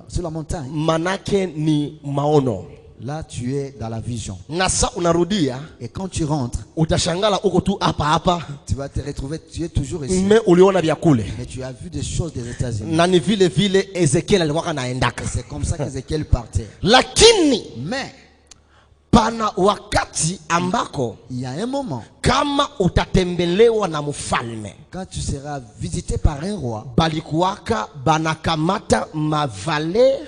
sur la montagne, manake ni maono. là tu es dans la vision. Na sa unarudia, Et quand tu rentres, utashangala uko tu hapa hapa, tu vas te retrouver, tu es toujours ici. me uliona vya kule. Mais tu as vu des choses des États-Unis. Na ni vile vile Ezekiel alikuwa anaendaka. C'est comme ça qu'Ézéchiel partait. Lakini Mais pana wakati ambako il y a un moment, kama utatembelewa na mfalme, quand tu seras visité par un roi, balikuwaka banakamata mavale,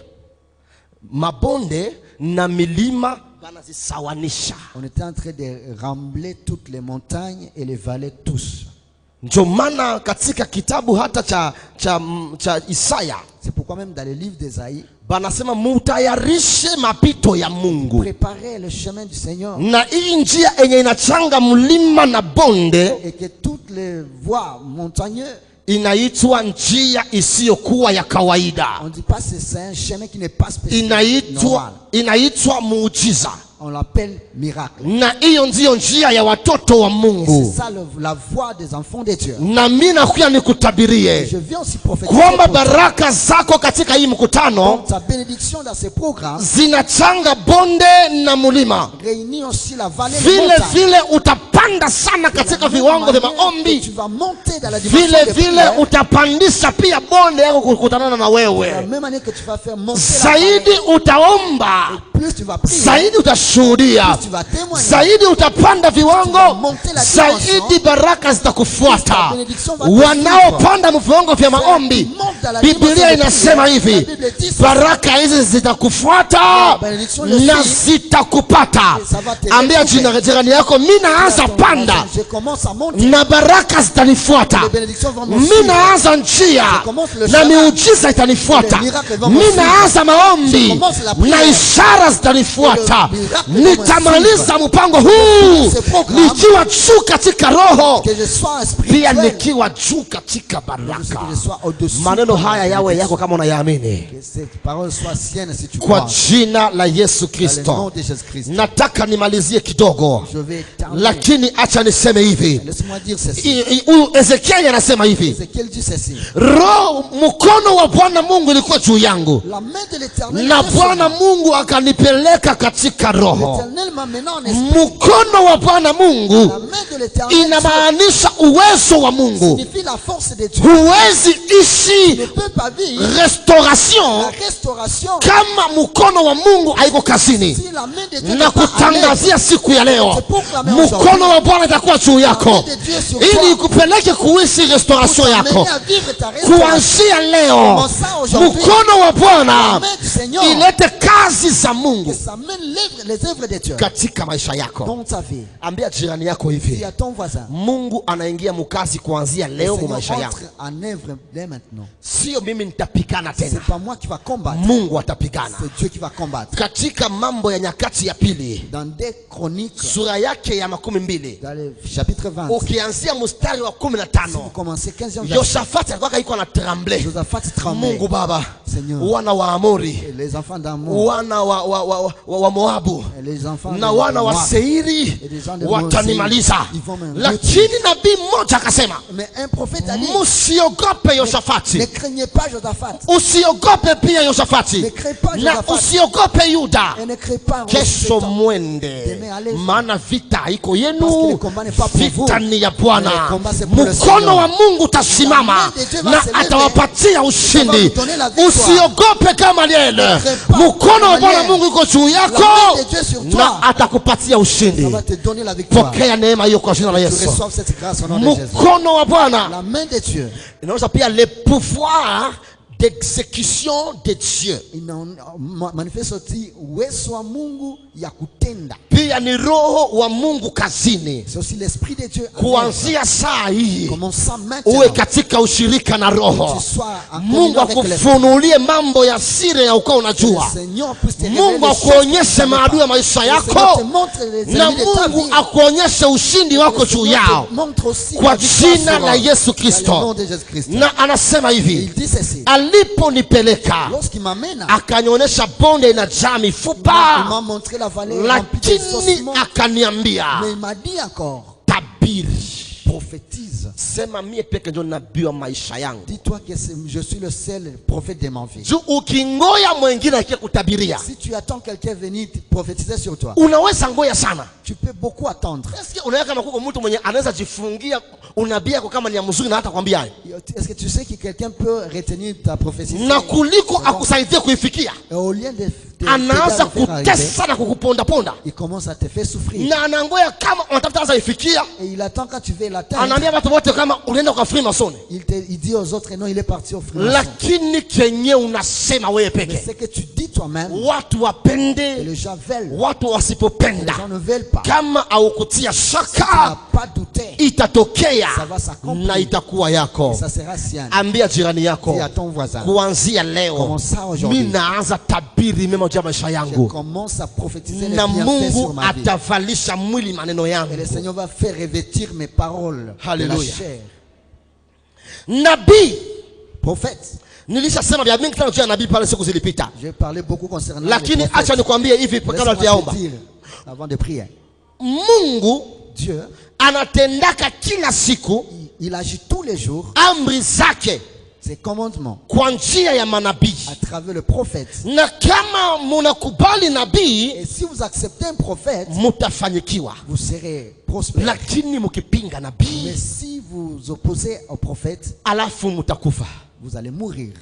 mabonde na milima banazisawanisha. on était en train de rembler toutes les montagnes et les vallées tous. Ndio maana katika kitabu hata cha Isaya C'est pourquoi même dans le livre d'Ésaïe, banasema mutayarishe mapito ya Mungu. préparer le chemin du Seigneur Na hii njia enye inachanga mlima na bonde et que toutes les voies montagneuses, inaitwa njia isiyokuwa ya kawaida. on ne dit pas que c'est un chemin qui n'est pas spécifique, normal. Inaitwa muujiza. On l'appelle miracle. Na hiyo ndiyo njia ya watoto wa Et c'est Mungu. ça la voie des enfants de Dieu. Na mimi nakuja Et nikutabirie je viens aussi prophétiser kwamba pour toi. baraka zako katika hii mkutano Ta bénédiction dans ces programmes zinachanga bonde na mulima. réunit aussi la vallée de Vile montagne. vile utapanda sana katika viwango vya Tu maombi. vas monter dans la dimension Vile de vile prière. utapandisha pia bonde yako kukutanana na De la wewe. même manière que tu vas faire monter la vallée, Zaidi utaomba, plus tu vas prier, zaidi utashuka utashuhudia zaidi, utapanda viwango zaidi, baraka zitakufuata. Wanaopanda viwango vya maombi, Biblia inasema hivi, baraka hizi zitakufuata na zitakupata. Ambia jirani yako, mimi naanza panda na baraka zitanifuata. Mimi naanza njia na miujiza itanifuata. Mimi naanza maombi na ishara zitanifuata. Nitamaliza mpango huu nikiwa juu katika roho, pia nikiwa juu katika baraka. Maneno haya yawe yako kama unayaamini, kwa jina la Yesu Kristo. Nataka nimalizie kidogo, lakini acha niseme hivi. Ezekiel anasema hivi, roho, mkono wa Bwana Mungu ilikuwa juu yangu, na Bwana Mungu akanipeleka katika roho. Mkono wa Bwana Mungu inamaanisha uwezo wa Mungu. Huwezi ishi restauration kama mkono wa Mungu haiko kazini. Na kutangazia siku ya leo, mkono wa Bwana itakuwa juu yako ili ikupeleke kuishi restauration yako. Kuanzia leo, mkono wa Bwana ilete kazi za Mungu katika maisha yako. Ambia jirani yako hivi, Mungu anaingia mkazi kuanzia leo mu maisha yako. Sio mimi nitapigana tena, Mungu atapigana. Katika Mambo ya Nyakati ya Pili sura yake ya 12, ukianzia mstari wa 15, Yoshafati alikuwa iko na tremble. Mungu Baba, wana wa Amori, wana wa Moabu na wana wa Seiri watanimaliza. Lakini nabii mmoja akasema, msiogope Yoshafati, usiogope pia Yoshafati, na usiogope Yuda. Kesho mwende, maana vita haiko yenu, vita ni ya Bwana. Mkono wa Mungu utasimama na atawapatia ushindi. Usiogope kama lele, mkono wa Bwana Mungu iko juu yako na atakupatia ushindi. Pokea neema hiyo kwa jina la Yesu. Mkono wa Bwana inaonyesha pia le pouvoir d'exécution de Dieu. Pia ni roho wa Mungu kazini. Kuanzia saa hii uwe katika ushirika na roho. Mungu akufunulie mambo ya siri ya ukao unajua. Mungu akuonyeshe maadui ya maisha yako, na Mungu akuonyeshe ushindi wako juu yao, kwa jina la Yesu Kristo. Na anasema hivi, aliponipeleka akanionyesha bonde inajaa mifupa, lakini akaniambia, tabiri, prophétise. Sema mie peke ndio nabii wa maisha yangu. Dis-toi que je suis le seul prophète de ma vie. Juu ukingoya mwingine akikutabiria, si tu attends quelqu'un venir prophétiser sur toi, unaweza ngoya sana. Tu peux beaucoup attendre. Est-ce que unaweza kama kuko mtu mwenye anaweza jifungia unabii yako kama ni ya mzuri na hata kwambia? Est-ce que tu sais que quelqu'un peut retenir ta prophétie na kuliko akusaidie kuifikia? Au lieu de anaanza kutesa na kukuponda ponda. Il commence à te faire souffrir. Na anangoya kama unatafuta anza ifikia. Et il attend quand tu veux l'atteindre. Anaambia watu wote kama unaenda kwa Freemason. Il dit aux autres non, il est parti au Freemason. Lakini kenye unasema wewe peke. Mais c'est que tu dis toi-même. Watu wapende. Et les gens veulent. Watu wasipopenda. Les gens ne veulent pas. Kama aukutia shaka. Si tu n'as pas douté. Itatokea. Ça va s'accomplir. Na itakuwa yako. Et ça sera sien. Ambia jirani yako. Dis à ton voisin. Kuanzia leo. Mimi naanza tabiri mema juu ya maisha yangu. Commence à prophétiser les na bienfaits sur Mungu ma vie. atavalisha mwili maneno yangu. Et le Seigneur va faire revêtir mes paroles. Hallelujah. De la chair. Nabii, prophète. Nilishasema vya mingi sana juu ya nabii pale siku zilipita. J'ai parlé beaucoup concernant lakini acha nikwambie hivi kabla tujaomba. Avant de prier. Mungu Dieu anatendaka kila siku, il agit tous les jours. Amri zake, ses commandements, kwa njia ya manabii, à travers le prophète. Na kama munakubali nabii, et si vous acceptez un prophète, mutafanyikiwa. Vous serez prospère. Lakini mukipinga nabii, mais si vous opposez au prophète, alafu mutakufa. Vous allez mourir.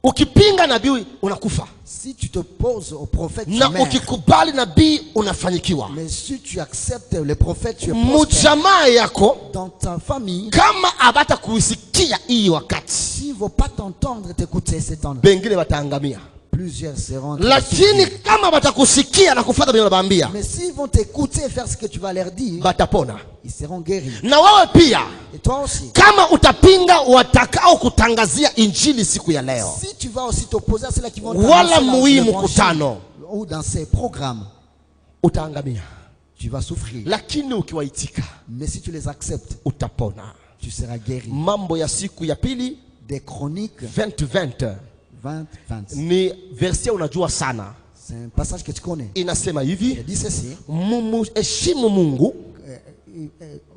Ukipinga nabii unakufa. Si tu te poses au prophète, tu Na meurs. ukikubali nabii unafanyikiwa. Mais si tu acceptes le prophète, tu es prospère. Mjamaa yako Dans ta famille, kama abata kusikia hii wakati, s'ils ne vont pas t'entendre, t'écouter cet temps, bengine wataangamia. plusieurs seront. Lakini kama batakusikia na kufuata bila bambia, Mais s'ils vont t'écouter et faire ce que tu vas leur dire, batapona. ils seront guéris. Na wewe pia Et toi aussi. kama utapinga watakao kutangazia injili siku ya leo, Si tu vas aussi t'opposer à ceux qui vont wala t'annoncer muhimu l'évangile, mkutano, ou dans ces programmes, utaangamia. tu vas souffrir. Lakini ukiwaitika, Mais si tu les acceptes, utapona. tu seras guéri. Mambo ya siku ya pili Des Chroniques 20:20 20. ni versia unajua sana. C'est un passage que tu connais. Inasema Il hivi, dit ceci: heshimu Mungu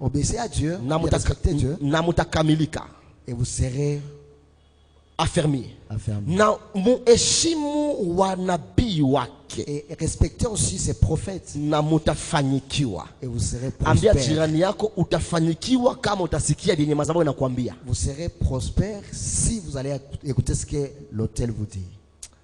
obéissez à Dieu, na respectez Dieu, mutakamilika, et vous serez affermi. affermis. Na muheshimu wanabii wake Et respectez aussi ses prophètes, na mutafanyikiwa. et vous serez Ambia prospères. jirani yako utafanyikiwa kama utasikia yenye madhabahu inakwambia. Vous serez prospères si vous allez écouter ce que l'autel vous dit.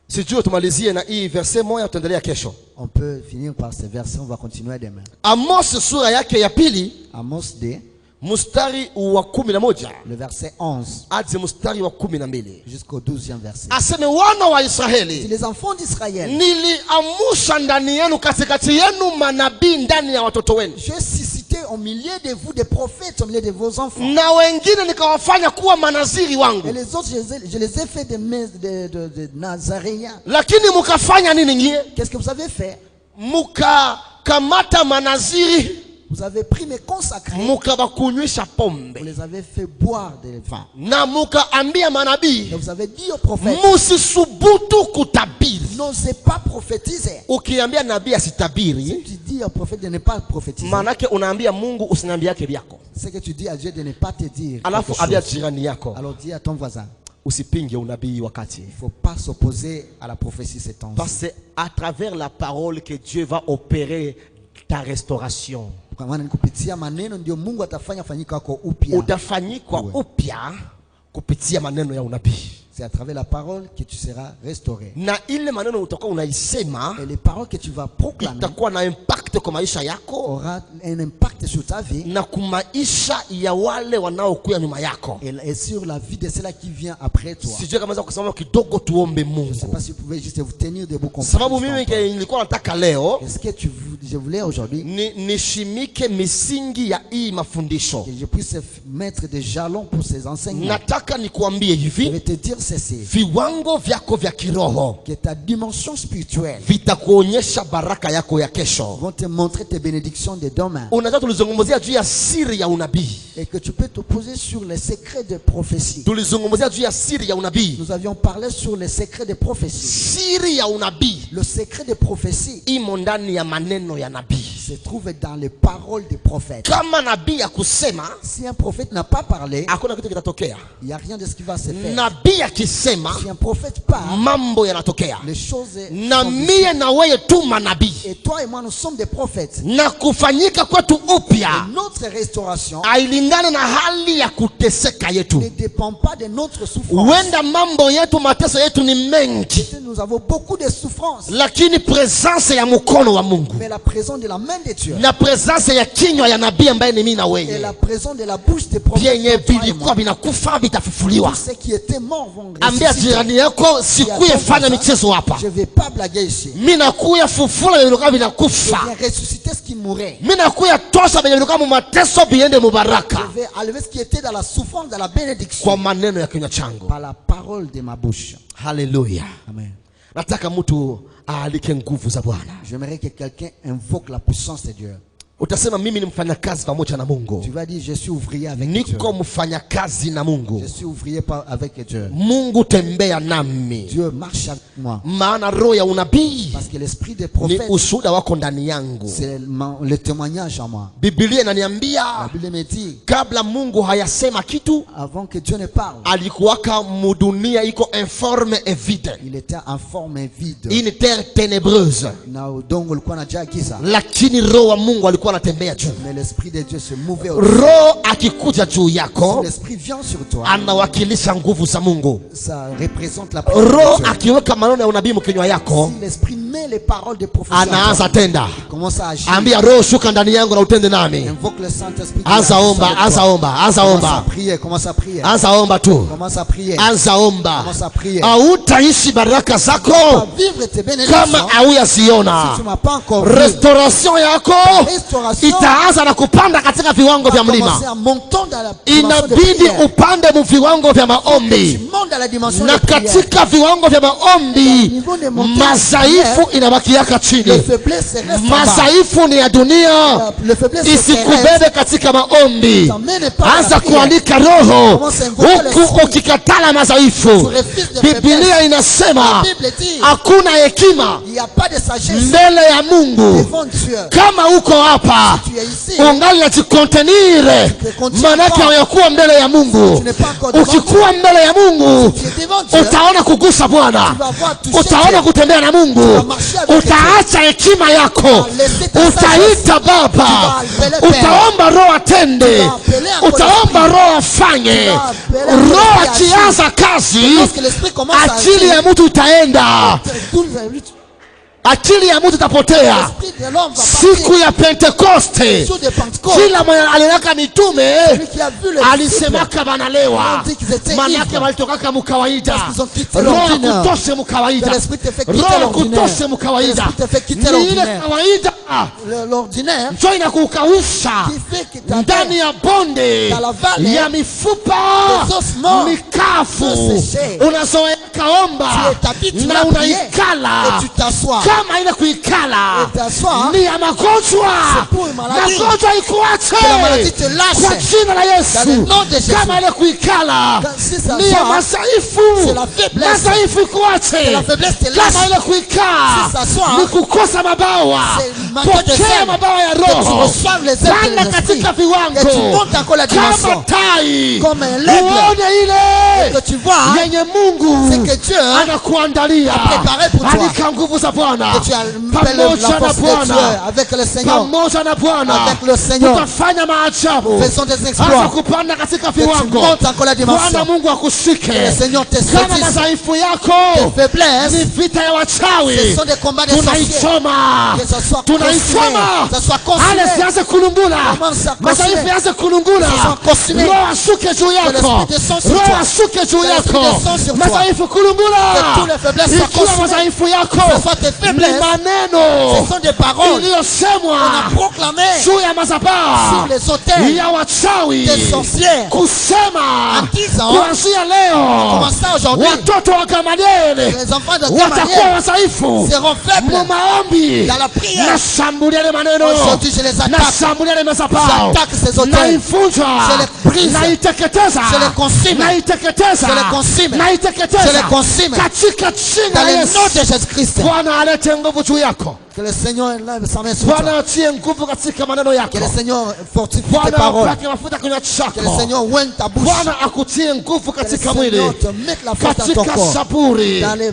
Sijui tumalizie na hii verse moja, tutaendelea kesho. On peut finir par ces versets, on va continuer demain. Amos sura yake ya pili Amos 2, mstari wa 11 le verset 11 hadi mstari wa 12. jusqu'au 12e verset. Aseme, wana wa Si Israeli, les enfants d'Israël, niliamusha ndani yenu katikati yenu manabii ndani ya watoto wenu, j'ai suscité au milieu de vous des prophètes, au milieu de vos enfants. na wengine nikawafanya kuwa manaziri Et wangu. les autres, je les ai fait de Nazaréens. Lakini mukafanya nini nyie? Qu'est-ce que vous avez fait? Mukakamata manaziri Vous avez pris mes consacrés, mukabakunywisha vous pombe, les avez fait boire des vins. na mukaambia manabii, Et vous avez dit aux prophètes, musisubutu kutabiri. n'osez pas prophétiser. Ukiambia nabii asitabiri, Tu dis au prophète de ne pas prophétiser. manake unaambia Mungu usiniambiake vyako. C'est que tu dis à Dieu de ne pas te dire Alafu quelque ambia chose. jirani yako Alors dis à ton voisin, usipinge unabii wakati. il ne faut pas s'opposer à la prophétie ces temps-ci. Parce que à travers la parole que Dieu va opérer ta restauration. Kwa maana ni kupitia maneno ndio Mungu atafanya fanyika kwa upya. Utafanyikwa upya kupitia maneno ya unabii. C'est à travers la parole que tu seras restauré. Na ile maneno utakuwa unaisema Et les paroles que tu vas proclamer itakuwa na impact kwa maisha yako aura un impact sur ta vie na kumaisha ya wale wanaokuja nyuma yako. et sur la vie de ceux qui vient après toi. Sijui kama naweza kusema kidogo tuombe Je ne sais Mungu. pas si vous pouvez juste vous tenir debout comme Sababu mimi nilikuwa nataka leo Est-ce que je voulais aujourd'hui nishimike misingi ya hii mafundisho. que je puisse mettre des jalons pour ces enseignements. Nataka nikuambie Je vais hivi, te dire ceci, viwango vyako vya kiroho que ta dimension spirituelle vitakuonyesha baraka yako ya kesho. vont te montrer tes bénédictions de demain. Unajua tulizungumzia juu ya siri ya unabii. Et que tu peux te poser sur les secrets de prophétie. Tulizungumzia juu ya siri ya unabii. Nous avions parlé sur les secrets de prophétie. Siri ya unabii Le secret de prophétie imo ndani ya maneno ya nabii. se trouve dans les paroles des prophètes. Kama nabii ya kusema, Si un prophète n'a pas parlé, hakuna kitu kitatokea. il n'y a rien de ce qui va se faire. Nabii akisema, Si un prophète parle, mambo yanatokea. les choses Na sont mie visibles. na wewe tu manabii, Et toi et moi, nous sommes des prophètes. na kufanyika kwetu upya Et notre restauration hailingani na hali ya kuteseka yetu. ne dépend pas de notre souffrance. Huenda mambo yetu, mateso yetu ni mengi, Nous avons beaucoup de souffrances. lakini presence ya mkono wa Mungu Mais la présence de la main de Dieu na presence ya kinywa ya nabii ambaye ni mimi na et wewe, la présence de la bouche des prophètes, vyenye toi et vilikuwa moi, vinakufa vitafufuliwa. tous ceux qui étaient morts vont Ambia ressusciter. jirani yako, sikuye fanya michezo hapa. Je ne vais pas blaguer ici. Mimi nakuya fufula vilikuwa Je vinakufa. viens ressusciter ce qui mourait. Mimi nakuya tosha venye vilikuwa mu mateso biende mubaraka Je vais enlever ce qui était dans la souffrance, dans la bénédiction, kwa maneno ya kinywa changu. par la parole de ma bouche. Haleluya. Amen. Nataka mtu aalike nguvu za Bwana. J'aimerais que quelqu'un invoque la puissance de Dieu. Utasema mimi ni mfanyakazi pamoja na Mungu. Tu vas dire, je suis ouvrier avec Dieu. Niko mfanyakazi na Mungu. Je suis ouvrier avec Dieu. Mungu tembea nami. Dieu marche avec moi. Maana roho ya unabii Parce que l'esprit des ni prophètes, ushuhuda wako ndani yangu. c'est le témoignage en moi. Biblia La inaniambia Bible me dit, kabla Mungu hayasema kitu, avant que Dieu ne parle, alikuwaka mudunia iko informe et vide. il était en forme vide. Une terre ténébreuse. Na udongo ulikuwa unajaa giza. Lakini roho wa Mungu alikuwa alikuwa anatembea juu. Mais l'esprit de Dieu se mouvait. Roho akikuja juu yako, L'esprit vient sur toi. anawakilisha nguvu za Mungu. Ça représente la présence Roho de Dieu. akiweka maneno ya unabii mkinywa yako, Si l'esprit met les paroles de prophétie, anaanza tenda. commence à agir. Ambia Roho, shuka ndani yangu na utende nami. Invoque le Saint-Esprit. Anza omba, anza omba, anza Commence à omba, prier, commence à prier. anza omba tu, Commence à prier. anza omba. Commence à prier. Hautaishi baraka zako Vivre tes kama bénédictions. Si hauyaziona. tu m'as pas encore vu, Restauration yako restauration itaanza na kupanda katika viwango vya va commencer mlima. en montant dans la dimension de Inabidi prière. upande mu viwango vya Tu maombi, montes dans la dimension na de prière. katika viwango vya maombi Niveau de montée de madhaifu prière, inabakiaka le chini. faiblesse reste en bas. Madhaifu ni ya dunia, Le faiblesse se reste. isikubebe katika maombi. T'emmène pas à Anza la prière. kuandika roho Commence à invoquer huku l'esprit. ukikatala madhaifu. Tu refuses de Biblia faiblesse. inasema La Bible dit, hakuna hekima il n'y a pas de sagesse mbele ya Mungu. devant Dieu. Kama uko hapa Tu es ici. ungali najikontenire, manake hayakuwa mbele ya Mungu. Ukikuwa mbele ya Mungu Tu es devant Dieu. utaona kugusa Bwana, Tu vas voir toucher utaona Dieu. kutembea na Mungu, utaacha hekima yako, utaita Baba, utaomba Roho atende, utaomba Roho afanye. Roho akianza kazi, Lorsque l'esprit commence à akili ya mtu itaenda, akili ya mtu itapotea. l'esprit de l'homme va Siku partir. ya Pentekoste, Jour de Pentecôte, kila mwenye aliona mitume celui qui a vu le alisemaka banalewa, On dit qu'ils étaient manake ivres. walitokaka mukawaida. Parce qu'ils ont quitté Roho l'ordinaire. kutoshe mukawaida, Que l'esprit te fait quitter Roho l'ordinaire. kutoshe mukawaida. Que l'esprit te fait quitter Ni ile l'ordinaire. kawaida l'ordinaire njo inakukausha qui fait que ta ndani tête ya bonde Dans la vallée ya mifupa des ossements mikafu, desséchés. unazoeka omba tu t'habites, tu na vas prier unaikala et tu t'assois. kama ile kuikala Et t'assois, ni ya magonjwa. C'est pour une maladie. Magonjwa ikuache Que la maladie te lâche. kwa jina la Dans le Yesu. nom de Jésus. Kama ile kuikala Quand si ça ni ya sort, madhaifu, c'est la faiblesse. madhaifu ikuache. Que la faiblesse te lâche. Kama ile kuikaa Si ça sort, ni kukosa mabawa, c'est manquer de pokea sel. mabawa ya Que tu roho, reçoives les ailes de panda l'esprit. katika Et tu viwango montes encore la kama dimension. tai, Comme un aigle. uone Et ile que tu vois yenye Mungu c'est que Dieu anakuandalia. a préparé pour toi. Andika nguvu za Bwana que tu as pamoja la na force de Dieu Bwana, avec le Seigneur. pamoja na Bwana Avec le Seigneur. tutafanya maajabu. Faisons des Anza exploits. kupanda katika Que tu viwango. montes encore la dimension. Bwana Mungu akushike. Que le Seigneur te Kama saisisse. madhaifu Tes yako faiblesses, ni vita ya wachawi, ce sont des combats des sorciers. tunaichoma, Que ça soit tunaichoma. consumé. Que ça soit consumé. Ale sianze kulungula, Commence à madhaifu consumé. yaanze kulungula. Que ça soit consumé. Roho ashuke juu yako, l'esprit descende sur Roho toi. ashuke juu Que l'esprit yako, descende sur toi. madhaifu kulungula. Que toutes les faiblesses soient Ikiwa consumées. madhaifu yako Que ce soit tes ni faiblesses. maneno Ce sont des paroles iliyosemwa qu'on a proclamées juu ya madhabahu sur les autels ya wachawi, des sorcières. kusema En disant, kuanzia leo commençant aujourd'hui, watoto wa Gamalieli les enfants de watakuwa Gamaliel wadhaifu seront faibles mu maombi. dans la prière. Nashambulia ile maneno, Aujourd'hui, je les attaque. nashambulia ile madhabahu, J'attaque ces hôtels. naivunja, Je les brise. naiteketeza, Je les consume. naiteketeza, Je les consume. naiteketeza Je les consume. katika jina Dans la le Yesu. nom de Jésus-Christ. Bwana alete nguvu juu yako. Que le Seigneur lève sa main sur toi. Bwana atie nguvu katika maneno Que yako. le Seigneur fortifie tes Bwana paroles. apake mafuta kwenye Que le chako. Seigneur oigne ta bouche. Bwana akutie nguvu Que le katika mwili, Seigneur te mette la force dans ton katika corps. Zaburi Dans les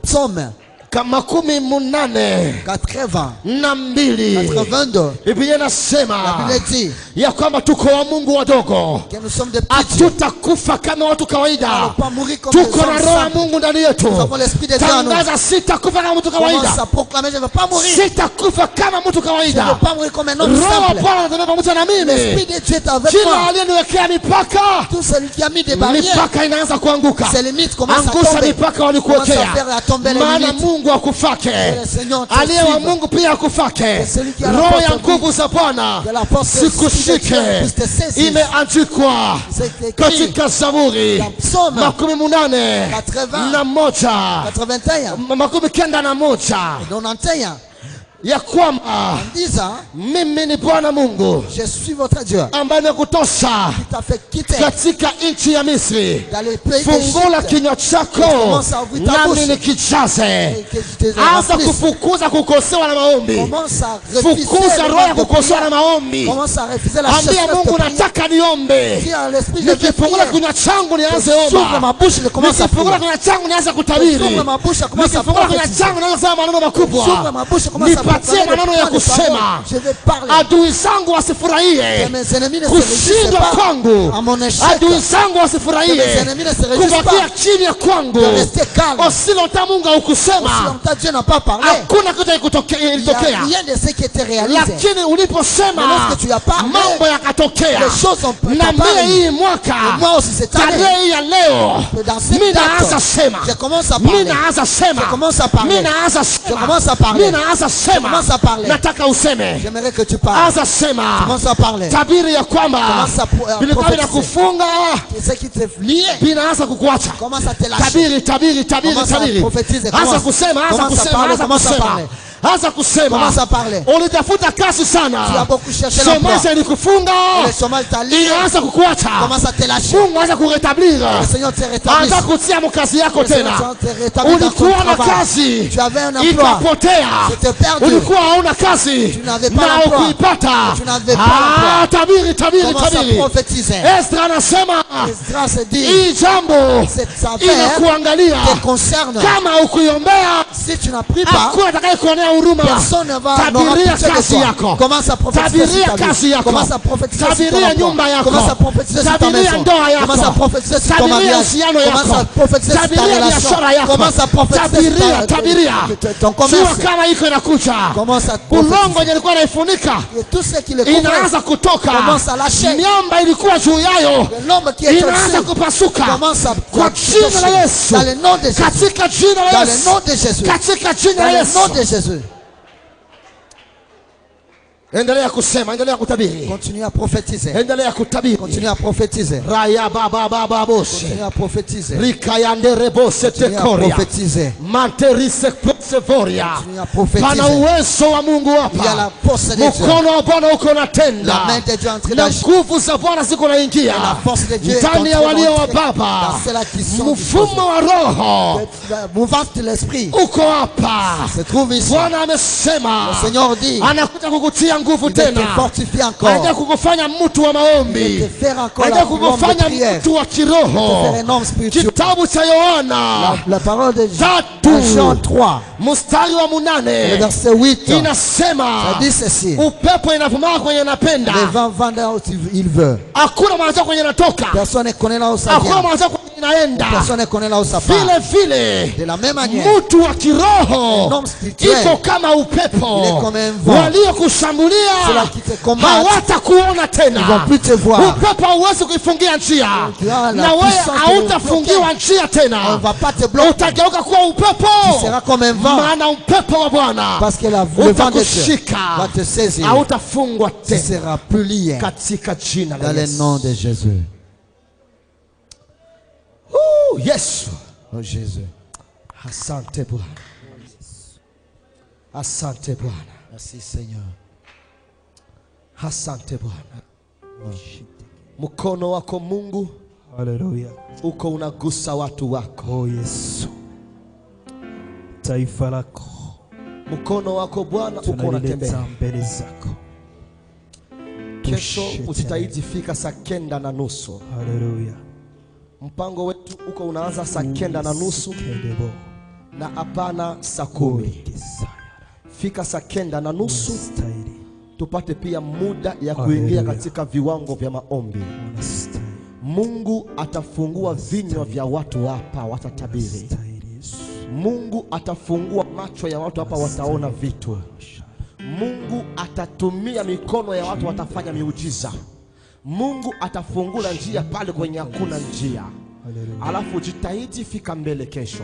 psaumes kama 18 na 2 82, Biblia la inasema Bible dit ya kwamba tuko wa Mungu wadogo, que nous sommes des petits dieux. hatutakufa kama watu Nous n'allons kawaida. pas mourir comme des Tuko na hommes roho ya simples. Mungu ndani yetu. Nous avons l'esprit de Dieu en nous. Tangaza, sitakufa kama mtu Commence kawaida, à proclamer, je ne veux pas mourir. sitakufa kama mtu Je ne kawaida. veux pas mourir comme un homme Roho wa simple. Bwana anatembea pamoja na L'esprit mimi. de Dieu est avec Kila moi. aliyeniwekea mipaka, Tout celui qui a mis des barrières, mipaka inaanza kuanguka. ses limites commencent à Angusha tomber. mipaka Commence à walikuwekea, faire tomber les maana limites. Mungu akufake, Que le Seigneur te aliye wa suive. Mungu pia akufake. Que celui qui a la Roho force ya de nguvu za Bwana Que la force de sikushike, Dieu puisse te saisir. imeandikwa C'est écrit katika Zaburi dans Psaume 81 na 81, 91 91, ya kwamba en disant, mimi ni Bwana Mungu je suis votre Dieu ambaye nimekutosha qui t'a fait quitter katika nchi ya Misri. dans les pays Fungula d'Égypte. kinywa chako Commence à ouvrir ta bouche. nami nikijaze. Et que tu te Anza remplisses. kufukuza kukosewa na maombi. Commence à refuser Fukuza le roho ya manque de kukosewa na prière. maombi. Commence à refuser la Ambia chasse Mungu, de prière. nataka niombe. Dis à l'esprit, je vais Nikifungula prier. kinywa changu nianze S'ouvre ma omba. bouche, je commence à Nikifungula prier. kinywa changu nianze kutabiri. S'ouvre ma bouche, je commence à Nikifungula kinywa prophétiser. changu nianze kusema maneno S'ouvre makubwa. ma bouche, je commence à Nipate nipatie maneno ya kusema, adui zangu wasifurahie kushindwa kwangu, adui zangu wasifurahie kubakia chini ya kwangu. Osilota Mungu ukusema hakuna kitu ilitokea, lakini uliposema mambo yakatokea. Na mimi hii mwaka tarehe ya leo mimi naanza sema, mimi naanza sema, mimi naanza sema, mimi naanza sema. Nataka useme, anza sema, tabiri ya kwamba vilikuwa vinakufunga vinaanza kukuacha. Tabiri, tabiri, tabiri, tabiri. Anza kusema, anza kusema, anza kusema. Anza kusema. Ulitafuta kazi sana, chômage ilikufunga, inaanza kukuacha. Mungu anza kuretablir, anza kutia mkazi yako tena. Ulikuwa na kazi ikapotea, ulikuwa hauna kazi na ukuipata. Tabiri, tabiri, tabiri. Esdra anasema hii jambo inakuangalia, kama ukuiombea hakuna atakayekuonea huruma. Tabiria kazi yako, tabiria kazi yako, tabiria nyumba yako, tabiria ndoa yako, tabiria uhusiano yako, tabiria biashara yako, tabiria, tabiria. Jua kama iko inakuja, ulongo yenye ilikuwa inaifunika inaanza kutoka, miamba ilikuwa juu yayo inaanza kupasuka kwa jina la Yesu, katika jina la Yesu, katika jina la Yesu. Endelea kusema, endelea kutabiri. Continue à prophétiser. Endelea kutabiri. Continue à prophétiser. Raya baba baba bosi. Continue à prophétiser. Rikayande rebose tekoria. Prophétiser. Manterise sevoria. Continue à prophétiser. Pana uwezo wa Mungu hapa. Il y a la force de Dieu. Mkono wa Bwana uko unatenda. La main de Dieu entre na nguvu za Bwana ziko naingia. La force de Dieu ndani ya walio wa baba. Mfumo wa roho. Mouvance de l'esprit. Uko hapa. Se trouve ici. Bwana amesema. Le Seigneur dit. Anakuja kukutia nguvu tena. Anakuja kukufanya mtu wa maombi. Anakuja kukufanya mtu wa kiroho. Kitabu cha Yohana la parole de Jean 3 mstari wa 8 verset 8 inasema, upepo inavuma kwenye napenda, le vent va là où il veut. Hakuna mahali kwenye natoka, personne ne connaît là où ça vient. Hakuna mahali kwenye inaenda, personne ne connaît là où ça part. Vile vile de la même manière, mtu wa kiroho iko kama upepo, waliokushambulia hawatakuona tena. Ils vont plus te voir. Upepo hauwezi kuifungia njia, na wewe hautafungiwa njia tena. On va pas te bloquer. Utageuka kuwa upepo, tu seras comme un vent. Maana upepo wa Bwana parce que le vent de Dieu va te saisir. Hautafungwa tena. Tu seras plus lié katika jina la Yesu. Dans le nom de Jésus. Yesu. Oh Jésus. Asante Bwana. Asante Bwana. Merci Seigneur. Asante Bwana. Mkono wako Mungu, haleluya, uko unagusa watu wako. Oh Yesu. Taifa lako, mkono wako Bwana uko unatembea mbele zako. Kesho usitahidi fika saa 9:30. Haleluya. Mpango wetu uko unaanza saa 9:30 na hapana saa 10. Fika saa 9:30 tupate pia muda ya kuingia katika viwango vya maombi. Mungu atafungua vinywa vya watu hapa, watatabiri. Mungu atafungua macho ya watu hapa, wataona vitu. Mungu atatumia mikono ya watu, watafanya miujiza. Mungu atafungula njia pale kwenye hakuna njia. Alafu jitahidi fika mbele kesho.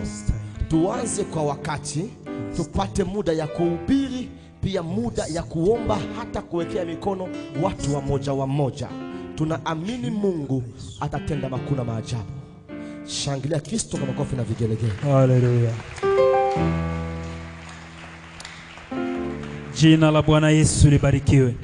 Tuanze kwa wakati, tupate muda ya kuhubiri, pia muda ya kuomba, hata kuwekea mikono watu wa moja. Tunaamini Mungu atatenda makuu na maajabu. Shangilia Kristo kwa makofi na vigelegele. Haleluya. Jina la Bwana Yesu libarikiwe.